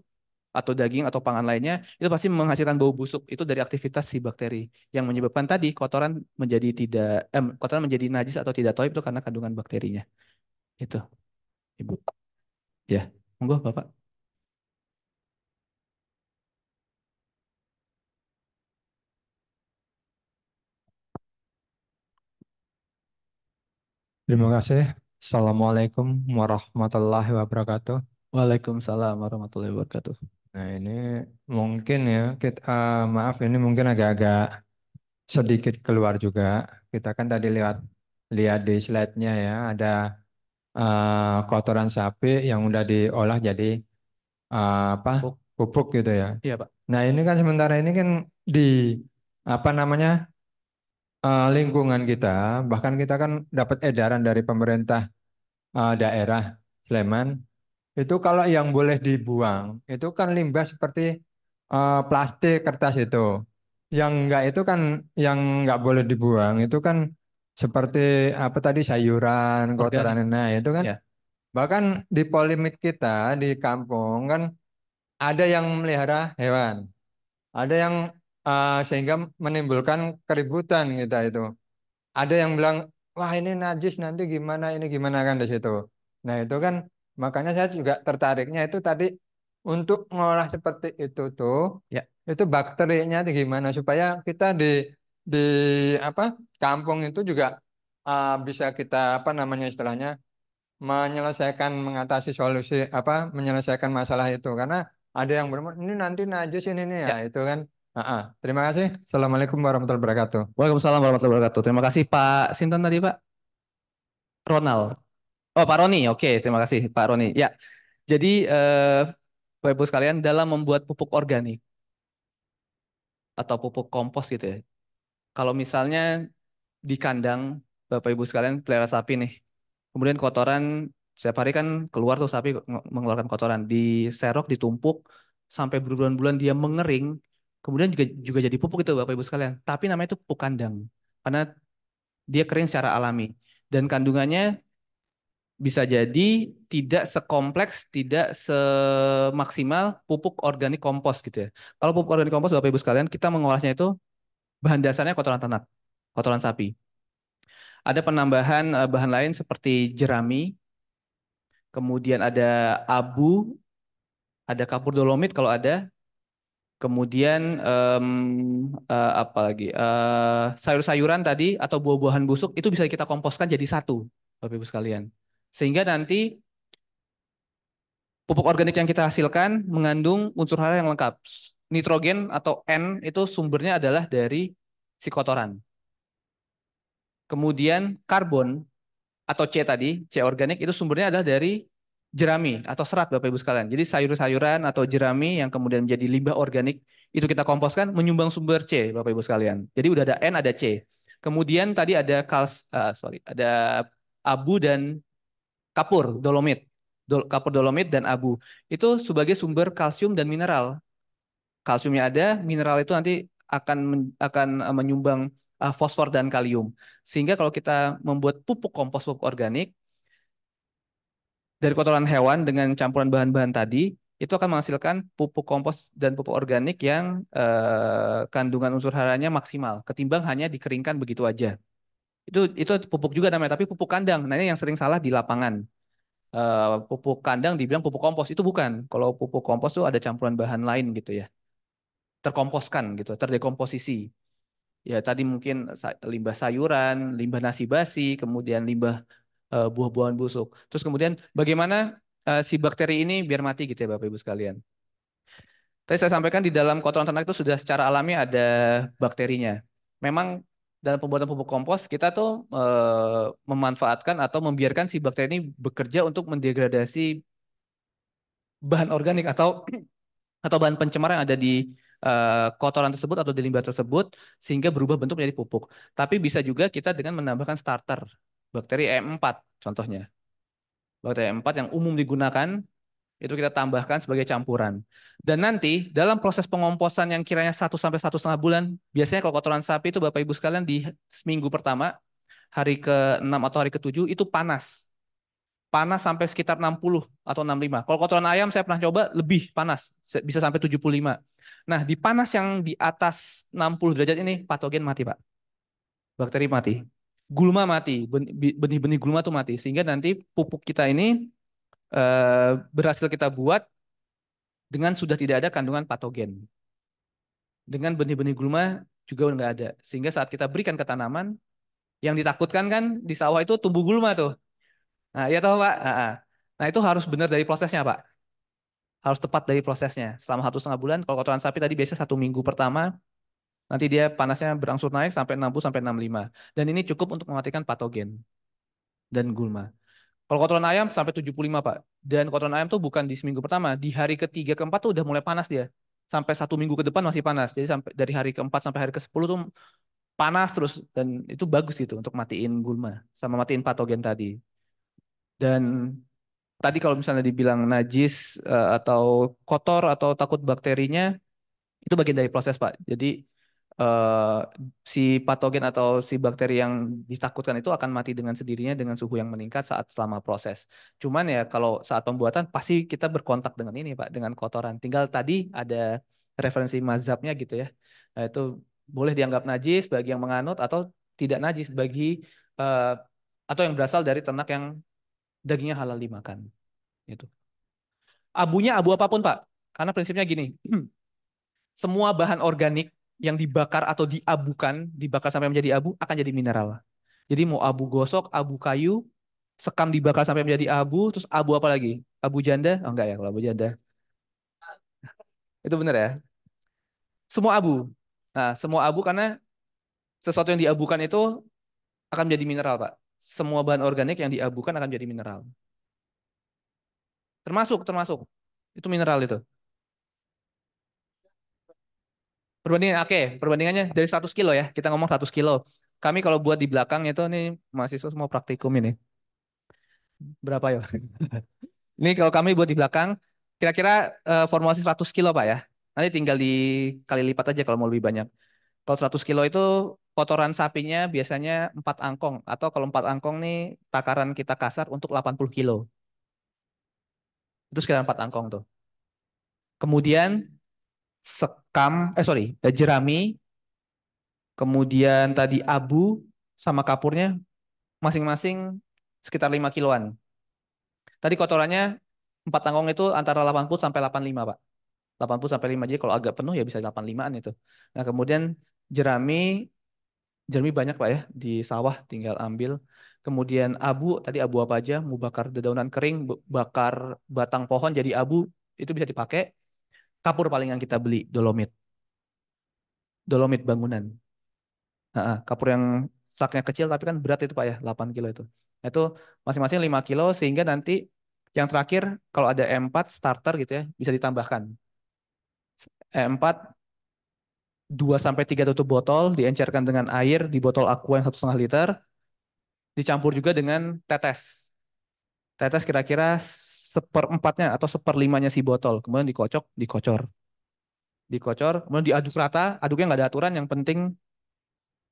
atau daging atau pangan lainnya itu pasti menghasilkan bau busuk itu dari aktivitas si bakteri yang menyebabkan tadi kotoran menjadi najis atau tidak toib itu karena kandungan bakterinya. Itu, Ibu. Ya, monggo Bapak. Terima kasih. Assalamualaikum warahmatullahi wabarakatuh. Waalaikumsalam warahmatullahi wabarakatuh. Nah ini mungkin ya, maaf ini mungkin agak-agak sedikit keluar juga. Kita kan tadi lihat di slide-nya ya, ada kotoran sapi yang udah diolah jadi pupuk gitu ya. Iya Pak. Nah ini kan sementara ini kan di apa namanya lingkungan kita, bahkan kita kan dapat edaran dari pemerintah daerah Sleman. Itu kalau yang boleh dibuang, itu kan limbah seperti plastik, kertas itu. Yang enggak itu kan yang enggak boleh dibuang, itu kan seperti apa tadi sayuran, kotoran, Organik. nah itu kan. Ya. Bahkan di polemik kita di kampung kan ada yang melihara hewan, ada yang sehingga menimbulkan keributan kita itu. Ada yang bilang, wah ini najis nanti gimana ini gimana kan di situ. Nah itu kan makanya saya juga tertariknya itu tadi untuk ngolah seperti itu tuh, Ya. itu bakterinya itu gimana supaya kita di apa kampung itu juga bisa kita apa namanya istilahnya menyelesaikan mengatasi solusi apa menyelesaikan masalah itu karena ada yang berumur ini nanti najis ini nih ya Ya. itu kan. Terima kasih. Assalamualaikum warahmatullahi wabarakatuh. Waalaikumsalam warahmatullahi wabarakatuh. Terima kasih Pak Sinton tadi Pak. Ronald. Oh Pak Roni. Oke, terima kasih Pak Roni. Ya. Jadi Bapak Ibu sekalian dalam membuat pupuk organik atau pupuk kompos gitu ya. Kalau misalnya di kandang Bapak Ibu sekalian pelihara sapi nih. Kemudian kotoran setiap hari kan keluar tuh sapi mengeluarkan kotoran, diserok, ditumpuk sampai berbulan-bulan dia mengering. Kemudian juga jadi pupuk itu Bapak Ibu sekalian. Tapi namanya itu pupuk kandang. Karena dia kering secara alami dan kandungannya bisa jadi tidak sekompleks, tidak semaksimal pupuk organik kompos gitu ya. Kalau pupuk organik kompos Bapak Ibu sekalian, kita mengolahnya itu bahan dasarnya kotoran ternak, kotoran sapi. Ada penambahan bahan lain seperti jerami, kemudian ada abu, ada kapur dolomit kalau ada, kemudian apa lagi? Sayur-sayuran tadi atau buah-buahan busuk itu bisa kita komposkan jadi satu, Bapak Ibu sekalian. Sehingga nanti pupuk organik yang kita hasilkan mengandung unsur hara yang lengkap. Nitrogen atau N itu sumbernya adalah dari si kotoran. Kemudian karbon atau C tadi, C organik itu sumbernya adalah dari jerami atau serat Bapak Ibu sekalian. Jadi sayur-sayuran atau jerami yang kemudian menjadi limbah organik itu kita komposkan menyumbang sumber C Bapak Ibu sekalian. Jadi udah ada N, ada C. Kemudian tadi ada ada abu dan kapur dolomit. Kapur dolomit dan abu. Itu sebagai sumber kalsium dan mineral. Kalsiumnya ada, mineral itu nanti akan menyumbang fosfor dan kalium. Sehingga kalau kita membuat pupuk kompos pupuk organik dari kotoran hewan dengan campuran bahan-bahan tadi, itu akan menghasilkan pupuk kompos dan pupuk organik yang kandungan unsur haranya maksimal, ketimbang hanya dikeringkan begitu aja. Itu pupuk juga namanya, tapi pupuk kandang. Nah ini yang sering salah di lapangan. Pupuk kandang dibilang pupuk kompos, itu bukan. Kalau pupuk kompos tuh ada campuran bahan lain gitu ya, terkomposkan gitu, terdekomposisi. Ya tadi mungkin limbah sayuran, limbah nasi basi, kemudian limbah buah-buahan busuk. Terus kemudian bagaimana si bakteri ini biar mati gitu ya Bapak Ibu sekalian. Tadi saya sampaikan di dalam kotoran ternak itu sudah secara alami ada bakterinya. Memang dalam pembuatan pupuk kompos kita tuh memanfaatkan atau membiarkan si bakteri ini bekerja untuk mendegradasi bahan organik atau bahan pencemar yang ada di kotoran tersebut atau di limbah tersebut sehingga berubah bentuk menjadi pupuk. Tapi bisa juga kita dengan menambahkan starter bakteri E4 contohnya. Bakteri E4 yang umum digunakan itu kita tambahkan sebagai campuran. Dan nanti dalam proses pengomposan yang kiranya 1 sampai 1,5 bulan, biasanya kalau kotoran sapi itu Bapak Ibu sekalian di seminggu pertama, hari ke-6 atau hari ke-7 itu panas. Panas sampai sekitar 60 atau 65. Kalau kotoran ayam saya pernah coba lebih panas, bisa sampai 75. Nah, di panas yang di atas 60 derajat ini patogen mati, Pak. Bakteri mati. Gulma mati, benih-benih gulma tuh mati. Sehingga nanti pupuk kita ini berhasil kita buat dengan sudah tidak ada kandungan patogen. Dengan benih-benih gulma juga nggak ada. Sehingga saat kita berikan ke tanaman, yang ditakutkan kan di sawah itu tumbuh gulma tuh. Nah, ya tahu Pak. Nah, itu harus benar dari prosesnya Pak. Harus tepat dari prosesnya. Selama 1,5 bulan, kalau kotoran sapi tadi biasanya 1 minggu pertama, nanti dia panasnya berangsur naik sampai 60 sampai 65. Dan ini cukup untuk mematikan patogen dan gulma. Kalau kotoran ayam sampai 75 Pak. Dan kotoran ayam tuh bukan di seminggu pertama, di hari ketiga keempat tuh udah mulai panas dia. Sampai 1 minggu ke depan masih panas. Jadi sampai dari hari keempat sampai hari ke-10 tuh panas terus. Dan itu bagus gitu untuk matiin gulma sama matiin patogen tadi. Dan tadi kalau misalnya dibilang najis atau kotor atau takut bakterinya, itu bagian dari proses Pak. Jadi si patogen atau si bakteri yang ditakutkan itu akan mati dengan sendirinya dengan suhu yang meningkat saat selama proses. Cuman ya kalau saat pembuatan pasti kita berkontak dengan ini Pak, dengan kotoran. Tinggal tadi ada referensi mazhabnya gitu ya. Nah, itu boleh dianggap najis bagi yang menganut atau tidak najis bagi atau yang berasal dari ternak yang dagingnya halal dimakan. Gitu. Abunya abu apapun Pak, karena prinsipnya gini, semua bahan organik yang dibakar atau diabukan, dibakar sampai menjadi abu akan jadi mineral. Jadi mau abu gosok, abu kayu, sekam dibakar sampai menjadi abu, terus abu apa lagi? Abu janda? Oh enggak ya kalau abu janda. Itu benar ya? Semua abu. Nah, semua abu karena sesuatu yang diabukan itu akan menjadi mineral Pak. Semua bahan organik yang diabukan akan menjadi mineral. Termasuk. Itu mineral itu. Perbandingannya dari 100 kilo ya. Kita ngomong 100 kilo. Kami kalau buat di belakang itu nih mahasiswa semua praktikum ini. Berapa ya? Ini kalau kami buat di belakang, kira-kira formulasi 100 kilo Pak ya. Nanti tinggal dikali lipat aja kalau mau lebih banyak. Kalau 100 kilo itu kotoran sapinya biasanya 4 angkong. Atau kalau 4 angkong nih takaran kita kasar untuk 80 kilo. Itu sekitar 4 angkong tuh. Kemudian jerami, kemudian tadi abu sama kapurnya masing-masing sekitar 5 kiloan. Tadi kotorannya 4 tangkong itu antara 80 sampai 85, Pak. 80 sampai 5. Jadi kalau agak penuh ya bisa 85-an itu. Nah, kemudian jerami banyak Pak ya di sawah, tinggal ambil. Kemudian abu, tadi abu apa aja, mau bakar dedaunan kering, bakar batang pohon jadi abu, itu bisa dipakai. Kapur paling yang kita beli, dolomit. Dolomit bangunan. Kapur yang saknya kecil tapi kan berat itu Pak ya, 8 kilo itu. Nah, itu masing-masing 5 kilo sehingga nanti yang terakhir kalau ada E4 starter gitu ya, bisa ditambahkan. E4 2 sampai 3 tutup botol diencerkan dengan air di botol aqua yang 1,5 liter, dicampur juga dengan tetes. Tetes kira-kira seperempatnya atau seperlimanya si botol, kemudian dikocor, kemudian diaduk rata, aduknya nggak ada aturan, yang penting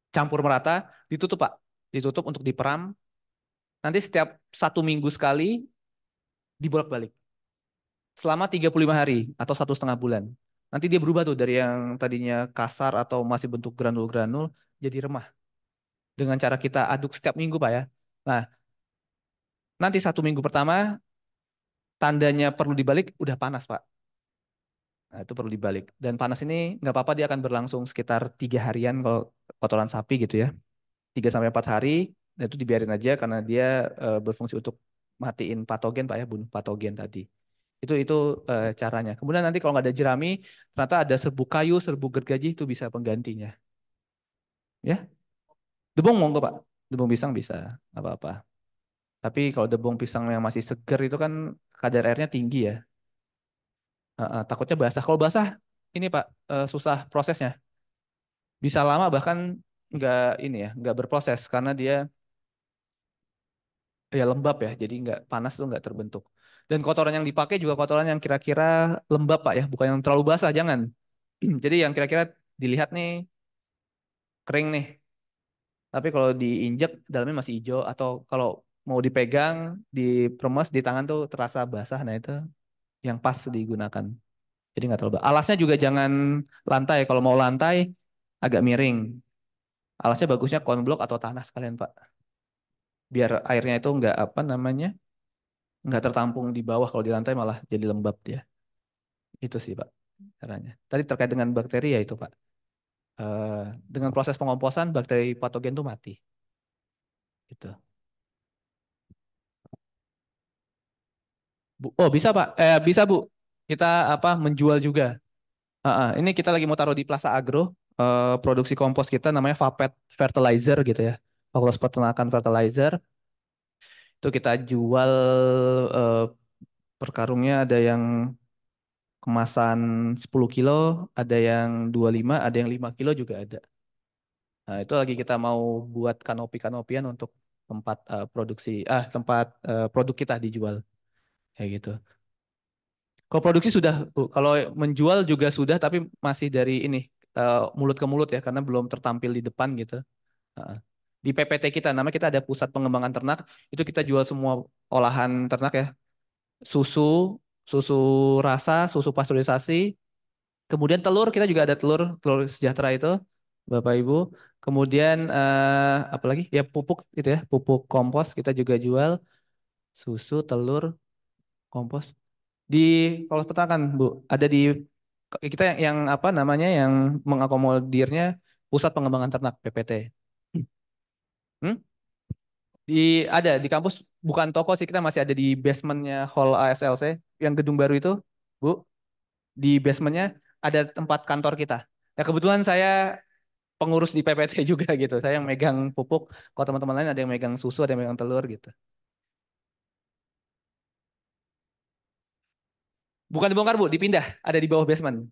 campur merata, ditutup Pak, ditutup untuk diperam. Nanti setiap 1 minggu sekali dibolak-balik selama 35 hari atau 1,5 bulan. Nanti dia berubah tuh dari yang tadinya kasar atau masih bentuk granul-granul jadi remah. Dengan cara kita aduk setiap minggu Pak ya. Nah, nanti 1 minggu pertama tandanya perlu dibalik udah panas Pak. Nah, itu perlu dibalik. Dan panas ini nggak apa-apa, dia akan berlangsung sekitar 3 harian kalau kotoran sapi gitu ya. 3 sampai 4 hari, nah itu dibiarin aja karena dia berfungsi untuk matiin patogen Pak ya, bunuh patogen tadi. Itu caranya. Kemudian nanti kalau nggak ada jerami, ternyata ada serbuk kayu, serbuk gergaji, itu bisa penggantinya. Ya, debong mau nggak Pak? Debong pisang bisa, nggak apa-apa. Tapi kalau debong pisang yang masih seger itu kan kadar airnya tinggi ya. Takutnya basah. Kalau basah, ini Pak, susah prosesnya. Bisa lama bahkan nggak ini ya, nggak berproses karena dia ya lembab ya, jadi nggak panas tuh nggak terbentuk. Dan kotoran yang dipakai juga kotoran yang kira-kira lembab Pak ya, bukan yang terlalu basah, jangan. Jadi yang kira-kira dilihat nih kering nih, tapi kalau diinjek dalamnya masih hijau, atau kalau mau dipegang, dipremes di tangan tuh terasa basah. Nah itu yang pas digunakan. Jadi nggak terlalu basah. Alasnya juga jangan lantai. Kalau mau lantai agak miring. Alasnya bagusnya konblok atau tanah sekalian Pak. Biar airnya itu nggak apa namanya, nggak tertampung di bawah, kalau di lantai malah jadi lembab dia. Itu sih Pak caranya. Tadi terkait dengan bakteri ya itu Pak. Eh, dengan proses pengomposan bakteri patogen itu mati. Gitu. Oh bisa Pak, bisa Bu. Kita apa menjual juga. Ini kita lagi mau taruh di Plaza Agro, produksi kompos kita namanya Vapet Fertilizer gitu ya. Fakultas Peternakan Fertilizer. Itu kita jual eh, per karungnya, ada yang kemasan 10 kilo, ada yang 25, ada yang 5 kilo juga ada. Nah, itu lagi kita mau buat kanopi-kanopian untuk tempat tempat produk kita dijual. Kayak gitu. Kalau produksi sudah, Bu. Kalau menjual juga sudah, tapi masih dari ini mulut ke mulut ya, karena belum tertampil di depan gitu. Heeh. Di PPT kita, namanya kita ada Pusat Pengembangan Ternak, itu kita jual semua olahan ternak ya. Susu, susu rasa, susu pasteurisasi. Kemudian telur, kita juga ada telur, telur sejahtera itu, Bapak Ibu. Kemudian apa lagi? Ya pupuk gitu ya, pupuk kompos kita juga jual. Susu, telur, kompos. Di Fakultas Peternakan, Bu, ada di kita yang apa namanya, yang mengakomodirnya Pusat Pengembangan Ternak PPT. Hmm? Ada di kampus, bukan toko sih, kita masih ada di basementnya Hall ASLC yang gedung baru itu, Bu. Di basementnya ada tempat kantor kita. Ya kebetulan saya pengurus di PPT juga gitu. Saya yang megang pupuk. Kalau teman-teman lain ada yang megang susu, ada yang megang telur gitu. Bukan dibongkar Bu, dipindah. Ada di bawah basement.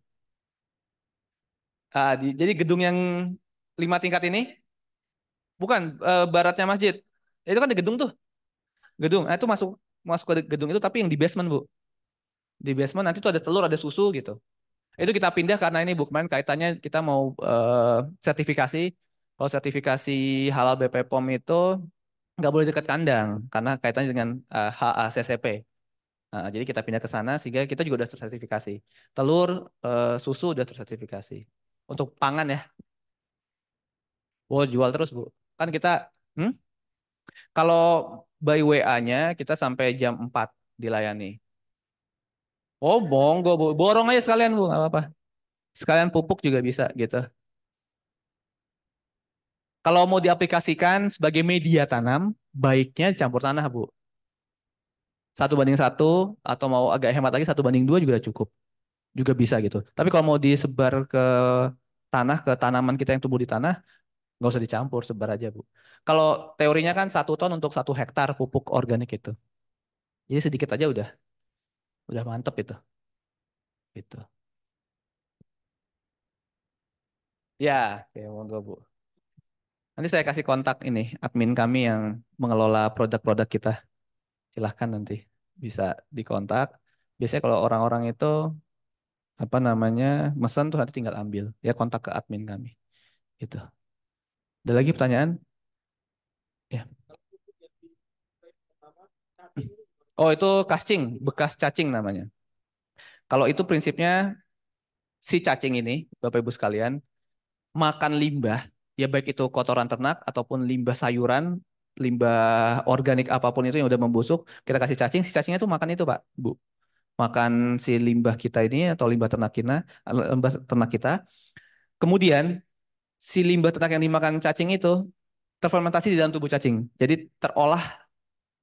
Jadi gedung yang 5 tingkat ini, bukan baratnya masjid. Itu kan ada gedung tuh. Gedung. Nah itu masuk masuk ke gedung itu, tapi yang di basement Bu. Di basement nanti tuh ada telur, ada susu gitu. Itu kita pindah karena ini Bu, kemarin kaitannya kita mau sertifikasi. Kalau sertifikasi halal BP POM itu nggak boleh dekat kandang karena kaitannya dengan HACCP. Jadi kita pindah ke sana sehingga kita juga udah tersertifikasi. Telur, susu udah tersertifikasi. Untuk pangan ya, jual terus Bu. Kan kita, hmm? Kalau by WA-nya kita sampai jam 4 dilayani. Oh, monggo Bu. Borong aja sekalian Bu, nggak apa-apa. Sekalian pupuk juga bisa gitu. Kalau mau diaplikasikan sebagai media tanam, baiknya campur tanah Bu. 1:1 atau mau agak hemat lagi 1:2 juga cukup. Juga bisa gitu. Tapi kalau mau disebar ke tanah, ke tanaman kita yang tumbuh di tanah, nggak usah dicampur, sebar aja Bu. Kalau teorinya kan 1 ton untuk 1 hektar pupuk organik itu. Jadi sedikit aja udah mantep itu. Gitu. Ya, oke, monggo Bu. Nanti saya kasih kontak ini admin kami yang mengelola produk-produk kita. Silahkan nanti bisa dikontak. Biasanya kalau orang-orang itu apa namanya mesen tuh nanti tinggal ambil. Ya kontak ke admin kami. Gitu. Ada lagi pertanyaan? Ya. Oh itu casing, bekas cacing namanya. Kalau itu prinsipnya si cacing ini, Bapak Ibu sekalian, makan limbah, ya baik itu kotoran ternak ataupun limbah sayuran, limbah organik apapun itu yang udah membusuk, kita kasih cacing, si cacingnya tuh makan itu Pak, Bu. Makan si limbah kita ini atau limbah ternak kita. Kemudian si limbah ternak yang dimakan cacing itu terfermentasi di dalam tubuh cacing. Jadi terolah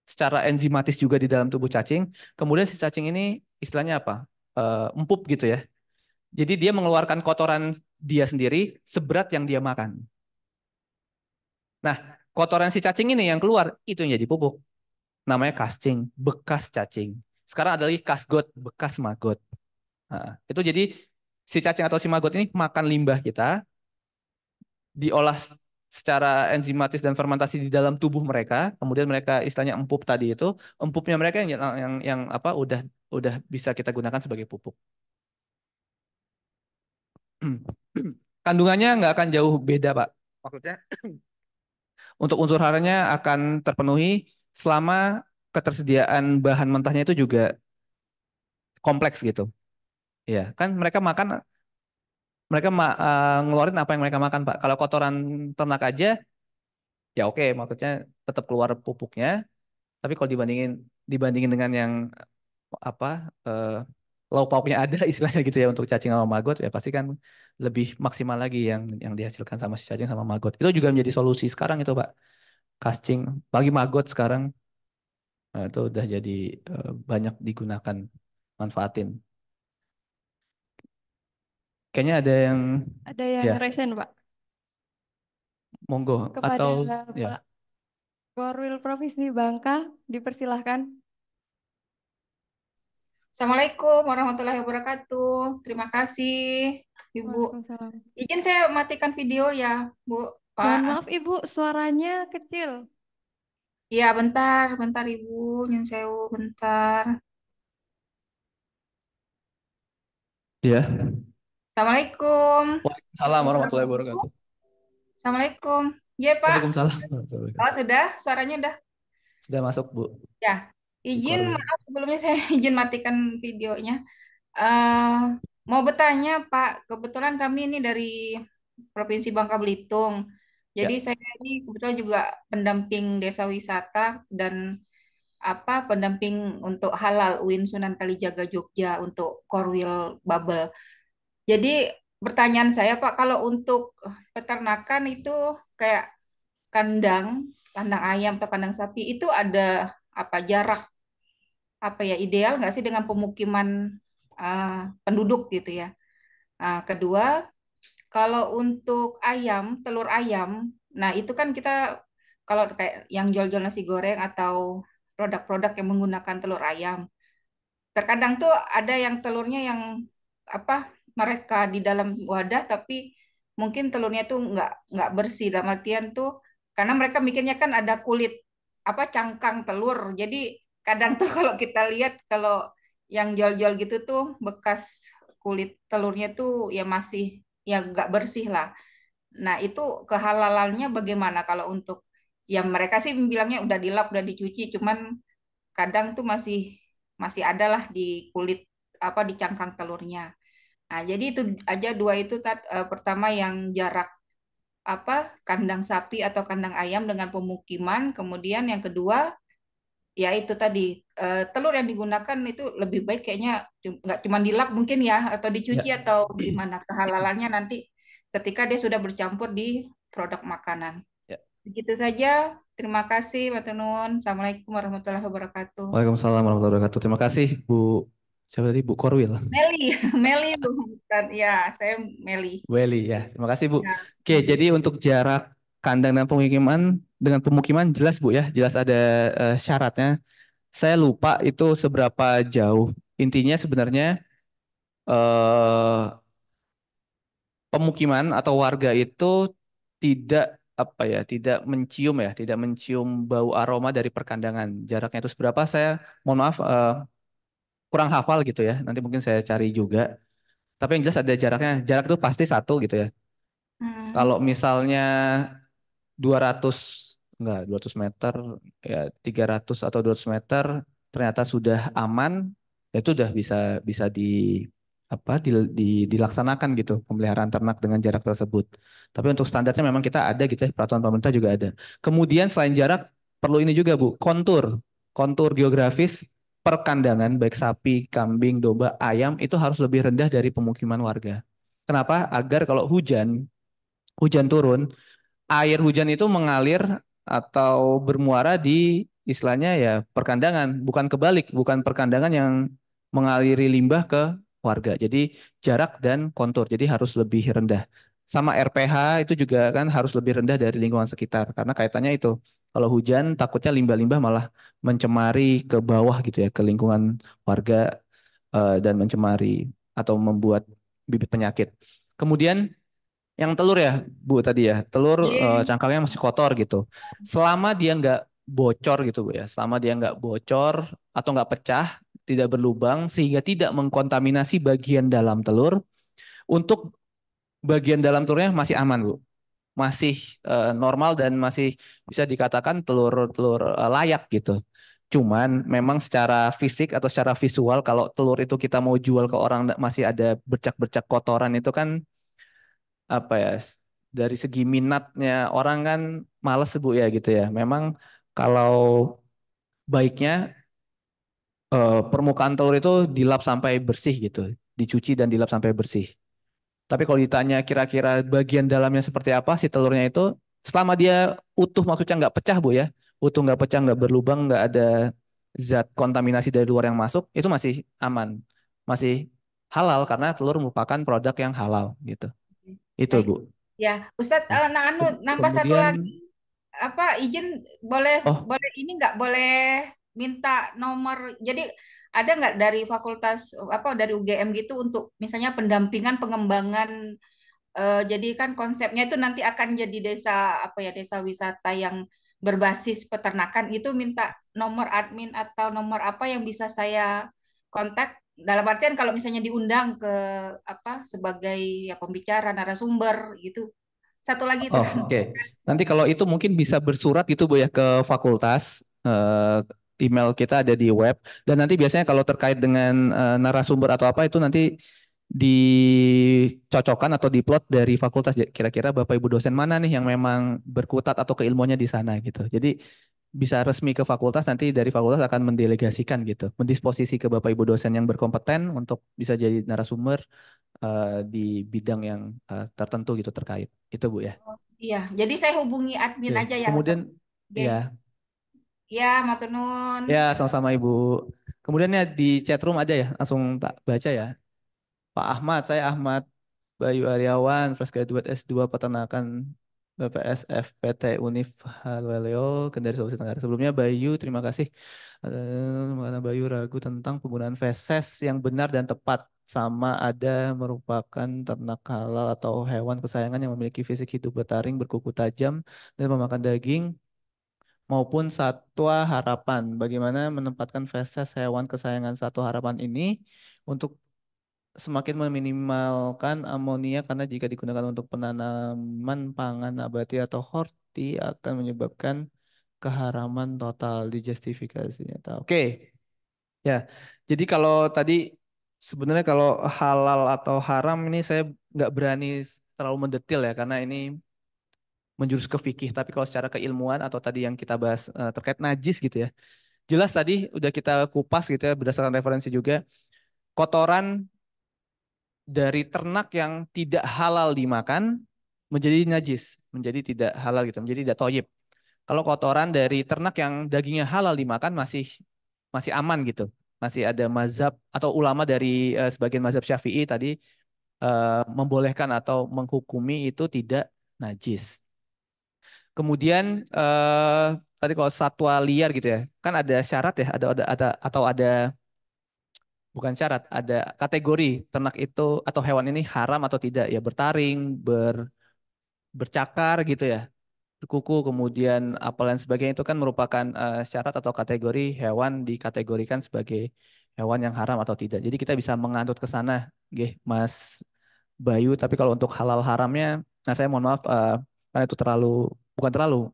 secara enzimatis juga di dalam tubuh cacing. Kemudian si cacing ini istilahnya apa? Empuk gitu ya. Jadi dia mengeluarkan kotoran dia sendiri seberat yang dia makan. Nah, kotoran si cacing ini yang keluar itu yang jadi pupuk. Namanya casting, bekas cacing. Sekarang ada lagi kasgot, bekas maggot. Nah, itu jadi si cacing atau si maggot ini makan limbah kita, diolah secara enzimatis dan fermentasi di dalam tubuh mereka, kemudian mereka istilahnya empuk tadi itu, empuknya mereka yang apa udah bisa kita gunakan sebagai pupuk. Kandungannya nggak akan jauh beda, Pak. Maksudnya untuk unsur haranya akan terpenuhi selama ketersediaan bahan mentahnya itu juga kompleks gitu. Ya, kan mereka ngeluarin apa yang mereka makan, Pak. Kalau kotoran ternak aja ya oke, maksudnya tetap keluar pupuknya, tapi kalau dibandingin dengan yang apa eh, lauk pauknya ada istilahnya gitu ya untuk cacing sama maggot ya pasti kan lebih maksimal lagi yang dihasilkan sama si cacing sama maggot. Itu juga menjadi solusi sekarang itu Pak. Casting bagi maggot sekarang itu udah jadi banyak digunakan manfaatin. Kayaknya ada yang Ada yang ya resen, Pak, monggo kepada atau ya Pak Korwil Provinsi Bangka, dipersilahkan. Assalamualaikum warahmatullahi wabarakatuh. Terima kasih, Ibu. Waalaikumsalam. Izin saya matikan video ya, Bu. Mohon Pak. maaf Ibu, suaranya kecil. Iya, bentar, bentar Ibu. Nyun sewu, bentar. ya. Assalamualaikum. Waalaikumsalam warahmatullahi wabarakatuh. Assalamualaikum. Ya, Pak. Waalaikumsalam. Oh, sudah? Suaranya udah? Sudah masuk Bu. Ya. Bu Izin, Korwil. maaf sebelumnya saya izin matikan videonya. eh mau bertanya, Pak. Kebetulan kami ini dari Provinsi Bangka Belitung. Jadi Ya. saya ini kebetulan juga pendamping desa wisata dan pendamping untuk halal UIN Sunan Kalijaga Jogja untuk Korwil Bubble. Jadi pertanyaan saya Pak, kalau untuk peternakan itu kayak kandang, kandang ayam atau kandang sapi itu ada jarak ideal nggak sih dengan pemukiman penduduk gitu ya. Kedua, kalau untuk ayam, telur ayam, nah itu kan kita kalau kayak yang jual-jual nasi goreng atau produk-produk yang menggunakan telur ayam, terkadang tuh ada yang telurnya yang apa mereka di dalam wadah tapi mungkin telurnya tuh nggak bersih dalam artian tuh karena mereka mikirnya kan ada kulit cangkang telur. Jadi kadang tuh kalau kita lihat kalau yang jual-jual gitu tuh bekas kulit telurnya tuh ya masih ya nggak bersih lah. Nah, itu kehalalannya bagaimana kalau untuk ya mereka sih bilangnya udah dilap, udah dicuci, cuman kadang tuh masih masih ada lah di kulit di cangkang telurnya. Nah, jadi itu aja dua itu pertama yang jarak kandang sapi atau kandang ayam dengan pemukiman. Kemudian yang kedua, ya itu tadi telur yang digunakan itu lebih baik kayaknya nggak cuma dilap mungkin ya, atau dicuci Ya. atau gimana kehalalannya nanti ketika dia sudah bercampur di produk makanan. Ya. Begitu saja. Terima kasih, Mbak Tunun. Assalamualaikum warahmatullahi wabarakatuh. Waalaikumsalam warahmatullahi wabarakatuh. Terima kasih Bu, siapa tadi Bu Korwil? Meli, Meli bukan ya, saya Meli. Welly ya. Terima kasih Bu. Ya. Oke, jadi untuk jarak kandang dan pemukiman dengan pemukiman jelas Bu ya, jelas ada syaratnya. Saya lupa itu seberapa jauh. Intinya sebenarnya eh, pemukiman atau warga itu tidak apa ya, tidak mencium bau aroma dari perkandangan. Jaraknya itu seberapa? Saya mohon maaf kurang hafal gitu ya. Nanti mungkin saya cari juga. Tapi yang jelas ada jaraknya. Jarak itu pasti satu gitu ya. Hmm. Kalau misalnya 200 enggak 200 meter ya 300 atau 200 meter ternyata sudah aman, ya itu udah bisa bisa dilaksanakan gitu pemeliharaan ternak dengan jarak tersebut. Tapi untuk standarnya memang kita ada gitu ya, peraturan pemerintah juga ada. Kemudian selain jarak perlu ini juga Bu, kontur geografis perkandangan baik sapi, kambing, domba, ayam itu harus lebih rendah dari pemukiman warga. Kenapa? Agar kalau hujan turun, air hujan itu mengalir atau bermuara di istilahnya ya perkandangan, bukan kebalik, bukan perkandangan yang mengaliri limbah ke warga. Jadi jarak dan kontur, jadi harus lebih rendah. Sama RPH itu juga kan harus lebih rendah dari lingkungan sekitar, karena kaitannya itu. Kalau hujan takutnya limbah-limbah malah mencemari ke bawah gitu ya, ke lingkungan warga dan mencemari atau membuat bibit penyakit. Kemudian yang telur ya, Bu tadi ya, telur Iya. cangkangnya masih kotor gitu. Selama dia nggak bocor gitu Bu ya, selama dia nggak bocor atau nggak pecah, tidak berlubang sehingga tidak mengkontaminasi bagian dalam telur, untuk bagian dalam telurnya masih aman Bu, masih normal dan masih bisa dikatakan telur-telur layak gitu. Cuman memang secara fisik atau secara visual kalau telur itu kita mau jual ke orang masih ada bercak-bercak kotoran itu kan apa ya dari segi minatnya orang kan males Bu ya gitu ya. Memang kalau baiknya permukaan telur itu dilap sampai bersih gitu, dicuci dan dilap sampai bersih. Tapi kalau ditanya kira-kira bagian dalamnya seperti apa si telurnya itu, selama dia utuh maksudnya nggak pecah Bu ya, utuh nggak pecah nggak berlubang nggak ada zat kontaminasi dari luar yang masuk, itu masih aman, masih halal karena telur merupakan produk yang halal gitu. Itu Baik. Bu. Ya, Ustadz, nambah satu Kemudian lagi, izin boleh oh boleh ini nggak boleh minta nomor. Jadi ada nggak dari fakultas dari UGM gitu untuk misalnya pendampingan pengembangan. Jadi kan konsepnya itu nanti akan jadi desa desa wisata yang berbasis peternakan itu minta nomor admin atau nomor apa yang bisa saya kontak dalam artian kalau misalnya diundang ke sebagai ya pembicara narasumber gitu. Satu lagi itu. Oh, oke. Nanti kalau itu mungkin bisa bersurat gitu Bu ya ke fakultas. Email kita ada di web. Dan nanti biasanya kalau terkait dengan narasumber atau apa itu nanti dicocokkan atau diplot dari fakultas. Kira-kira Bapak Ibu dosen mana nih yang memang berkutat atau keilmuannya di sana gitu. Jadi bisa resmi ke fakultas, nanti dari fakultas akan mendelegasikan gitu. Mendisposisi ke Bapak Ibu dosen yang berkompeten untuk bisa jadi narasumber di bidang yang tertentu gitu terkait. Itu Bu ya. Iya, jadi saya hubungi admin Oke, aja ya. kemudian Oke. ya, Ya, matur nuwun. ya sama-sama Ibu. Kemudian ya di chat room ada ya, langsung tak baca ya. Pak Ahmad, saya Ahmad Bayu Aryawan, fresh graduate S2 Peternakan BPS FPT Unif Halweleo, Kendari Sulawesi Tenggara. Sebelumnya Bayu, terima kasih. Karena Bayu ragu tentang penggunaan feses yang benar dan tepat. Sama ada merupakan ternak halal atau hewan kesayangan yang memiliki fisik hidup bertaring, berkuku tajam, dan memakan daging maupun satwa harapan. Bagaimana menempatkan feses hewan kesayangan satwa harapan ini untuk semakin meminimalkan amonia karena jika digunakan untuk penanaman pangan nabati atau horti akan menyebabkan keharaman total dijustifikasinya. Oke, ya. Jadi kalau tadi sebenarnya kalau halal atau haram ini saya nggak berani terlalu mendetil ya karena ini menjurus ke fikih, tapi kalau secara keilmuan atau tadi yang kita bahas terkait najis gitu ya. Jelas tadi udah kita kupas gitu ya berdasarkan referensi juga. Kotoran dari ternak yang tidak halal dimakan menjadi najis, menjadi tidak halal gitu, menjadi tidak thayyib. Kalau kotoran dari ternak yang dagingnya halal dimakan masih masih aman gitu. Masih ada mazhab atau ulama dari sebagian mazhab Syafi'i tadi membolehkan atau menghukumi itu tidak najis. Kemudian tadi kalau satwa liar gitu ya, kan ada syarat ya, ada atau ada bukan syarat, ada kategori ternak itu atau hewan ini haram atau tidak ya, bertaring, bercakar gitu ya, berkuku, kemudian apa lain sebagainya itu kan merupakan syarat atau kategori hewan dikategorikan sebagai hewan yang haram atau tidak. Jadi kita bisa menganut ke sana, nggih, Mas Bayu. Tapi kalau untuk halal haramnya, nah saya mohon maaf karena itu terlalu bukan terlalu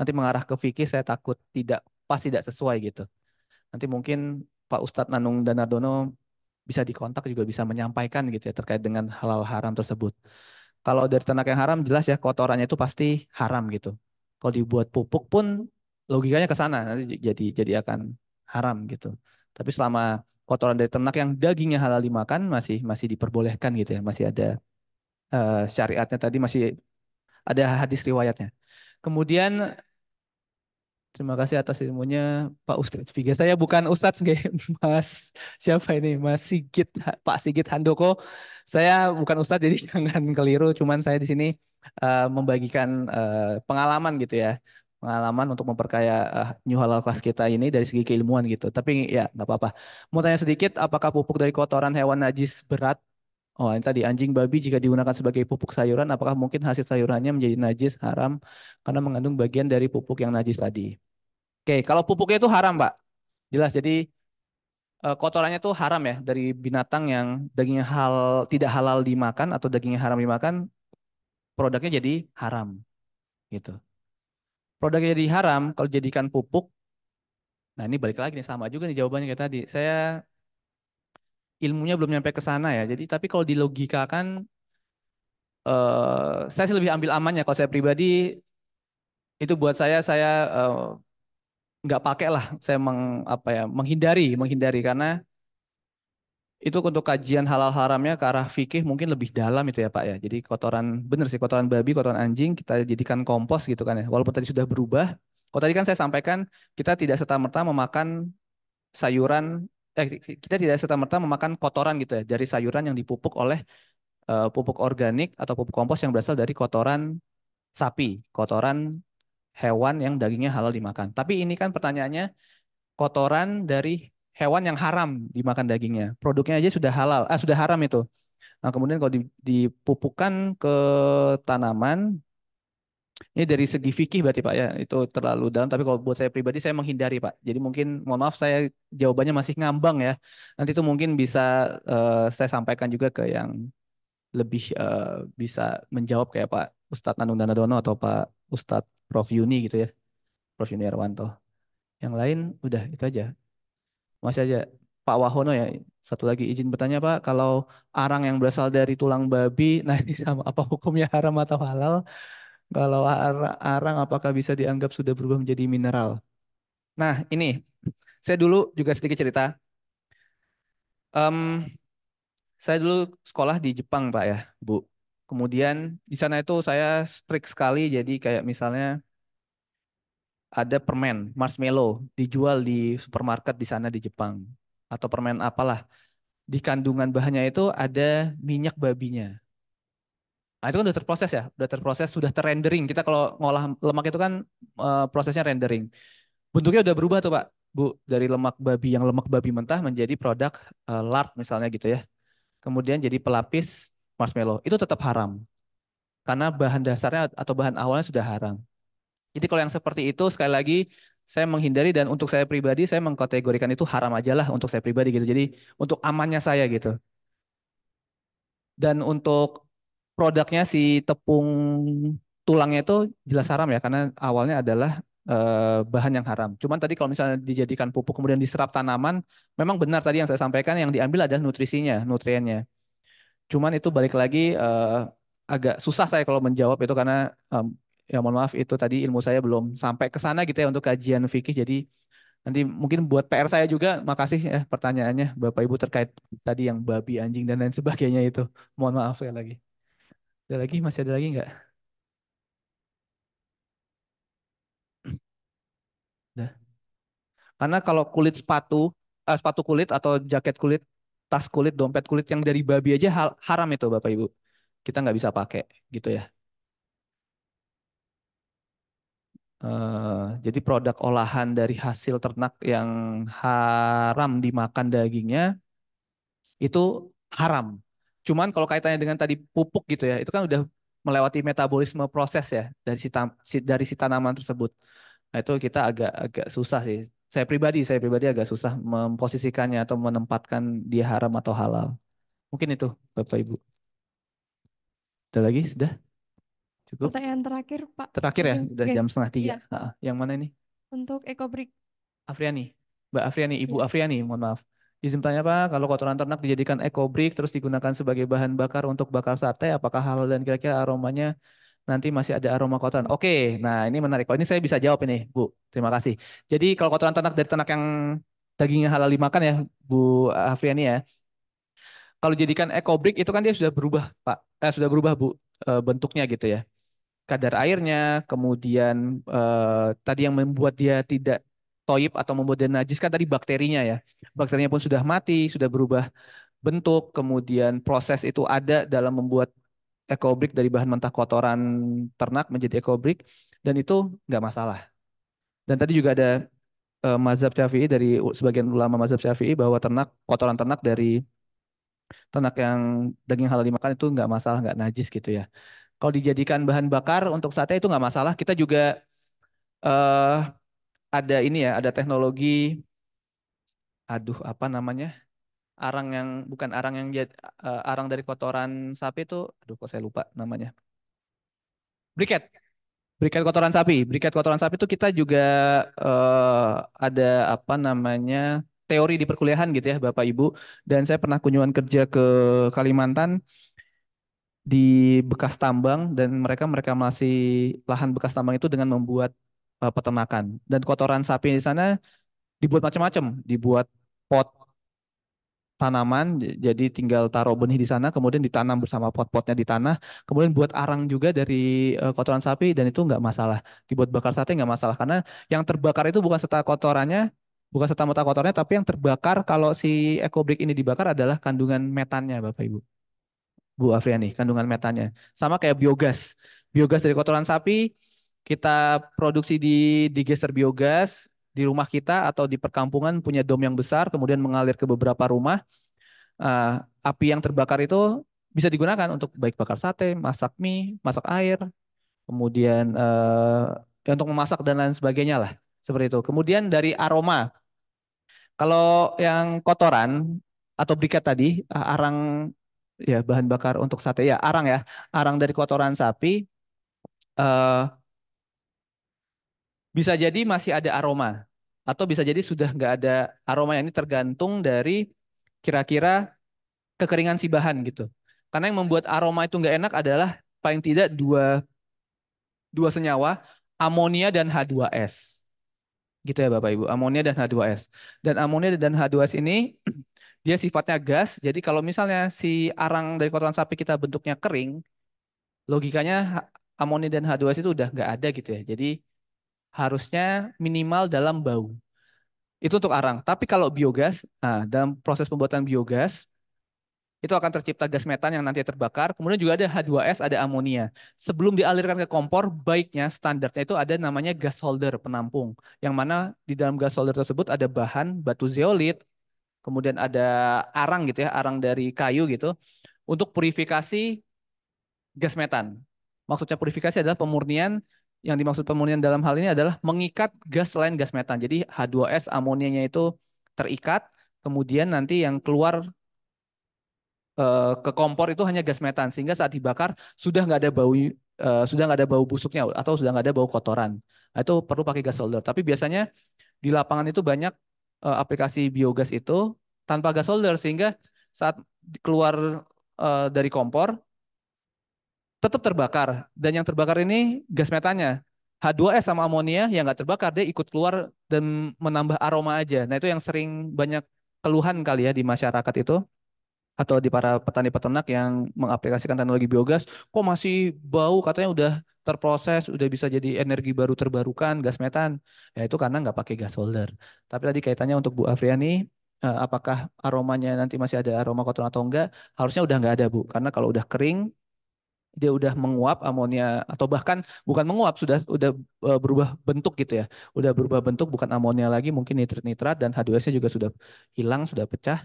nanti mengarah ke fikih, saya takut tidak sesuai gitu. Nanti mungkin Pak Ustadz Nanung Danardono bisa dikontak juga bisa menyampaikan gitu ya terkait dengan halal haram tersebut. Kalau dari ternak yang haram jelas ya kotorannya itu pasti haram gitu. Kalau dibuat pupuk pun logikanya ke sana nanti jadi akan haram gitu. Tapi selama kotoran dari ternak yang dagingnya halal dimakan masih masih diperbolehkan gitu ya. Masih ada syariatnya tadi, masih ada hadis riwayatnya. Kemudian terima kasih atas ilmunya Pak Ustadz Viga. Saya bukan Ustadz, nggih. Mas siapa ini? Mas Sigit, Pak Sigit Handoko. Saya bukan Ustadz, jadi jangan keliru. Cuman saya di sini membagikan pengalaman gitu ya. Pengalaman untuk memperkaya New Halal Class kita ini dari segi keilmuan gitu. Tapi ya nggak apa-apa. Mau tanya sedikit, apakah pupuk dari kotoran hewan najis berat? Oh, ini tadi anjing babi jika digunakan sebagai pupuk sayuran, apakah mungkin hasil sayurannya menjadi najis haram karena mengandung bagian dari pupuk yang najis tadi? Oke, kalau pupuknya itu haram, Pak. Jelas. Jadi kotorannya itu haram ya dari binatang yang dagingnya tidak halal dimakan atau dagingnya haram dimakan, produknya jadi haram gitu. Produknya jadi haram kalau dijadikan pupuk. Nah, ini balik lagi nih sama juga nih jawabannya kayak tadi. Saya ilmunya belum nyampe ke sana ya. Jadi tapi kalau dilogikakan saya sih lebih ambil amannya kalau saya pribadi itu buat saya nggak pakai lah. Saya menghindari karena itu untuk kajian halal haramnya ke arah fikih mungkin lebih dalam itu ya Pak ya. Jadi kotoran, bener sih, kotoran babi, kotoran anjing kita jadikan kompos gitu kan ya. Walaupun tadi sudah berubah. Kalau tadi kan saya sampaikan kita tidak serta-merta memakan sayuran, kita tidak serta-merta memakan kotoran gitu ya dari sayuran yang dipupuk oleh pupuk organik atau pupuk kompos yang berasal dari kotoran sapi, kotoran hewan yang dagingnya halal dimakan. Tapi ini kan pertanyaannya kotoran dari hewan yang haram dimakan dagingnya. Produknya aja sudah halal, sudah haram itu. Nah, kemudian kalau dipupukkan ke tanaman, ini dari segi fikih berarti Pak ya, itu terlalu dalam. Tapi kalau buat saya pribadi, saya menghindari Pak. Jadi mungkin, mohon maaf saya jawabannya masih ngambang ya. Nanti itu mungkin bisa saya sampaikan juga ke yang lebih bisa menjawab kayak Pak Ustadz Nanung Danadono atau Pak Ustadz Prof Yuni gitu ya, Prof Yuni Arwanto. Yang lain udah itu aja. Masih aja Pak Wahono ya. Satu lagi izin bertanya Pak, kalau arang yang berasal dari tulang babi, nah ini sama apa hukumnya haram atau halal? Kalau arang apakah bisa dianggap sudah berubah menjadi mineral? Nah ini, saya dulu juga sedikit cerita. Saya dulu sekolah di Jepang Pak ya, Bu. Kemudian di sana itu saya strict sekali, jadi kayak misalnya ada permen marshmallow dijual di supermarket di sana di Jepang. Atau permen apalah. Di kandungan bahannya itu ada minyak babinya. Nah, itu kan udah terproses ya, udah terproses, sudah terrendering. Kita kalau ngolah lemak itu kan prosesnya rendering. Bentuknya udah berubah tuh Pak, Bu, dari lemak babi yang lemak babi mentah menjadi produk lard misalnya gitu ya. Kemudian jadi pelapis marshmallow. Itu tetap haram karena bahan dasarnya atau bahan awalnya sudah haram. Jadi kalau yang seperti itu sekali lagi saya menghindari dan untuk saya pribadi saya mengkategorikan itu haram aja lah untuk saya pribadi gitu. Jadi untuk amannya saya gitu. Dan untuk produknya si tepung tulangnya itu jelas haram ya karena awalnya adalah bahan yang haram. Cuman tadi kalau misalnya dijadikan pupuk kemudian diserap tanaman, memang benar tadi yang saya sampaikan yang diambil adalah nutrisinya, nutriennya. Cuman itu balik lagi agak susah saya kalau menjawab itu karena ya mohon maaf itu tadi ilmu saya belum sampai ke sana gitu ya untuk kajian fikih. Jadi nanti mungkin buat PR saya juga, makasih ya pertanyaannya Bapak Ibu terkait tadi yang babi, anjing dan lain sebagainya itu. Mohon maaf sekali lagi. Ada lagi? Masih ada lagi nggak? Udah. Karena kalau kulit sepatu, sepatu kulit atau jaket kulit, tas kulit, dompet kulit yang dari babi aja haram itu Bapak Ibu. Kita nggak bisa pakai gitu ya. Jadi produk olahan dari hasil ternak yang haram dimakan dagingnya itu haram. Cuman kalau kaitannya dengan tadi pupuk gitu ya, itu kan udah melewati metabolisme proses ya dari si tanaman tersebut. Nah, itu kita agak susah sih. Saya pribadi agak susah memposisikannya atau menempatkan dia haram atau halal. Mungkin itu Bapak Ibu. Ada lagi? Sudah? Cukup? Pertanyaan terakhir, Pak. Terakhir ya, udah Oke. jam 2:30. Iya, Yang mana ini? untuk ekobrik. Afriani, Mbak Afriani, Ibu Iya. Afriani, mohon maaf. Izin tanya Pak, kalau kotoran ternak dijadikan ekobrik terus digunakan sebagai bahan bakar untuk bakar sate, apakah halal dan kira-kira aromanya nanti masih ada aroma kotoran? Oke, nah ini menarik. Oh, ini saya bisa jawab ini, Bu. Terima kasih. Jadi kalau kotoran ternak dari ternak yang dagingnya halal dimakan ya, Bu Afriani ya. Kalau dijadikan ekobrik itu kan dia sudah berubah, Pak. Sudah berubah, Bu, bentuknya gitu ya. Kadar airnya, kemudian tadi yang membuat dia tidak toyib atau membuat dia najis kan tadi bakterinya ya. Bakterinya pun sudah mati, sudah berubah bentuk, kemudian proses itu ada dalam membuat ekobrik dari bahan mentah kotoran ternak menjadi ekobrik, dan itu nggak masalah. Dan tadi juga ada mazhab Syafi'i dari sebagian ulama mazhab Syafi'i bahwa kotoran ternak dari ternak yang daging halal dimakan itu nggak masalah, nggak najis gitu ya. Kalau dijadikan bahan bakar untuk sate itu nggak masalah. Kita juga eh, ada ini ya, ada teknologi, aduh apa namanya, arang yang bukan arang yang arang dari kotoran sapi itu, aduh kok saya lupa namanya. Briket, briket kotoran sapi itu kita juga ada apa namanya teori di perkuliahan gitu ya Bapak Ibu. Dan saya pernah kunjungan kerja ke Kalimantan di bekas tambang, dan mereka mereka masih lahan bekas tambang itu dengan membuat peternakan, dan kotoran sapi di sana dibuat macam-macam, dibuat pot tanaman, jadi tinggal taruh benih di sana kemudian ditanam bersama pot-potnya di tanah, kemudian buat arang juga dari kotoran sapi, dan itu nggak masalah. Dibuat bakar sate nggak masalah, karena yang terbakar itu bukan serta kotorannya, bukan serta merta kotornya, tapi yang terbakar kalau si ekobrik ini dibakar adalah kandungan metannya Bapak Ibu. Bu Afriani, kandungan metannya. Sama kayak biogas. Biogas dari kotoran sapi, kita produksi di digester biogas di rumah kita atau di perkampungan, punya dom yang besar, kemudian mengalir ke beberapa rumah. Api yang terbakar itu bisa digunakan untuk baik bakar sate, masak mie, masak air, kemudian ya untuk memasak dan lain sebagainya lah. Seperti itu. Kemudian dari aroma, kalau yang kotoran atau briket tadi, arang ya bahan bakar untuk sate ya, arang ya, arang dari kotoran sapi eh, bisa jadi masih ada aroma atau bisa jadi sudah nggak ada aroma. Ini tergantung dari kira-kira kekeringan si bahan gitu. Karena yang membuat aroma itu nggak enak adalah paling tidak dua senyawa, amonia dan H2S. Gitu ya Bapak Ibu, amonia dan H2S. Dan amonia dan H2S ini dia sifatnya gas. Jadi kalau misalnya si arang dari kotoran sapi kita bentuknya kering, logikanya amonia dan H2S itu udah nggak ada gitu ya. Jadi harusnya minimal dalam bau. Itu untuk arang. Tapi kalau biogas, nah, dalam proses pembuatan biogas itu akan tercipta gas metan yang nanti terbakar. Kemudian juga ada H2S, ada amonia. Sebelum dialirkan ke kompor, baiknya standarnya itu ada namanya gas holder penampung. Yang mana di dalam gas holder tersebut ada bahan batu zeolit, kemudian ada arang gitu ya, arang dari kayu gitu, untuk purifikasi gas metan. Maksudnya purifikasi adalah pemurnian. Yang dimaksud pemurnian dalam hal ini adalah mengikat gas selain gas metan. Jadi H2S amonianya itu terikat, kemudian nanti yang keluar ke kompor itu hanya gas metan, sehingga saat dibakar sudah nggak ada bau, sudah nggak ada bau busuknya atau sudah nggak ada bau kotoran. Nah, itu perlu pakai gas holder. Tapi biasanya di lapangan itu banyak aplikasi biogas itu tanpa gas holder, sehingga saat keluar dari kompor tetap terbakar. Dan yang terbakar ini gas metannya. H2S sama amonia yang nggak terbakar, dia ikut keluar dan menambah aroma aja. Nah itu yang sering banyak keluhan kali ya di masyarakat itu atau di para petani peternak yang mengaplikasikan teknologi biogas, kok masih bau katanya udah terproses, udah bisa jadi energi baru terbarukan, gas metan. Ya itu karena nggak pakai gas holder. Tapi tadi kaitannya untuk Bu Afriani, apakah aromanya nanti masih ada aroma kotoran atau enggak? Harusnya udah nggak ada Bu, karena kalau udah kering dia udah menguap amonia atau bahkan bukan menguap sudah berubah bentuk gitu ya. Udah berubah bentuk bukan amonia lagi mungkin nitrat dan H2S-nya juga sudah hilang, sudah pecah.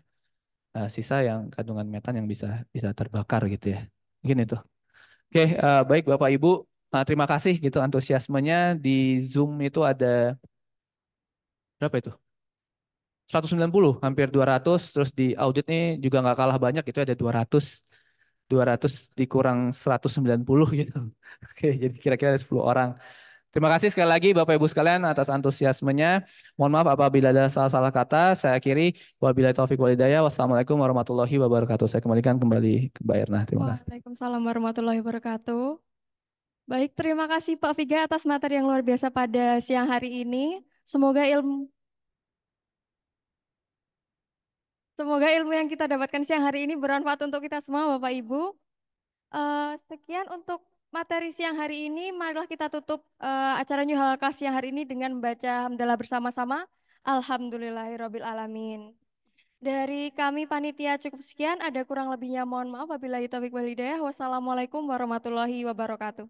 Sisa yang kandungan metan yang bisa bisa terbakar gitu ya. Mungkin itu. Oke, baik Bapak Ibu, terima kasih gitu antusiasmenya di Zoom itu ada berapa itu? 190, hampir 200, terus di audit nih juga nggak kalah banyak itu ada 200 dikurang 190 gitu. Oke, jadi kira-kira ada 10 orang. Terima kasih sekali lagi Bapak Ibu sekalian atas antusiasmenya. Mohon maaf apabila ada salah-salah kata. Saya akhiri. Wabillahi taufik wal hidayah. Wassalamualaikum warahmatullahi wabarakatuh. Saya kembalikan kembali ke Mbak Erna. Terima kasih. Waalaikumsalam warahmatullahi wabarakatuh. Baik, terima kasih Pak Viga atas materi yang luar biasa pada siang hari ini. Semoga ilmu yang kita dapatkan siang hari ini bermanfaat untuk kita semua, Bapak Ibu. Sekian untuk materi siang hari ini. Marilah kita tutup acara New Halal Class siang hari ini dengan membaca hamdalah bersama-sama. Alhamdulillahirabbil alamin. Dari kami panitia cukup sekian. Ada kurang lebihnya mohon maaf. Wabillahi taufiq wal hidayah. Wassalamualaikum warahmatullahi wabarakatuh.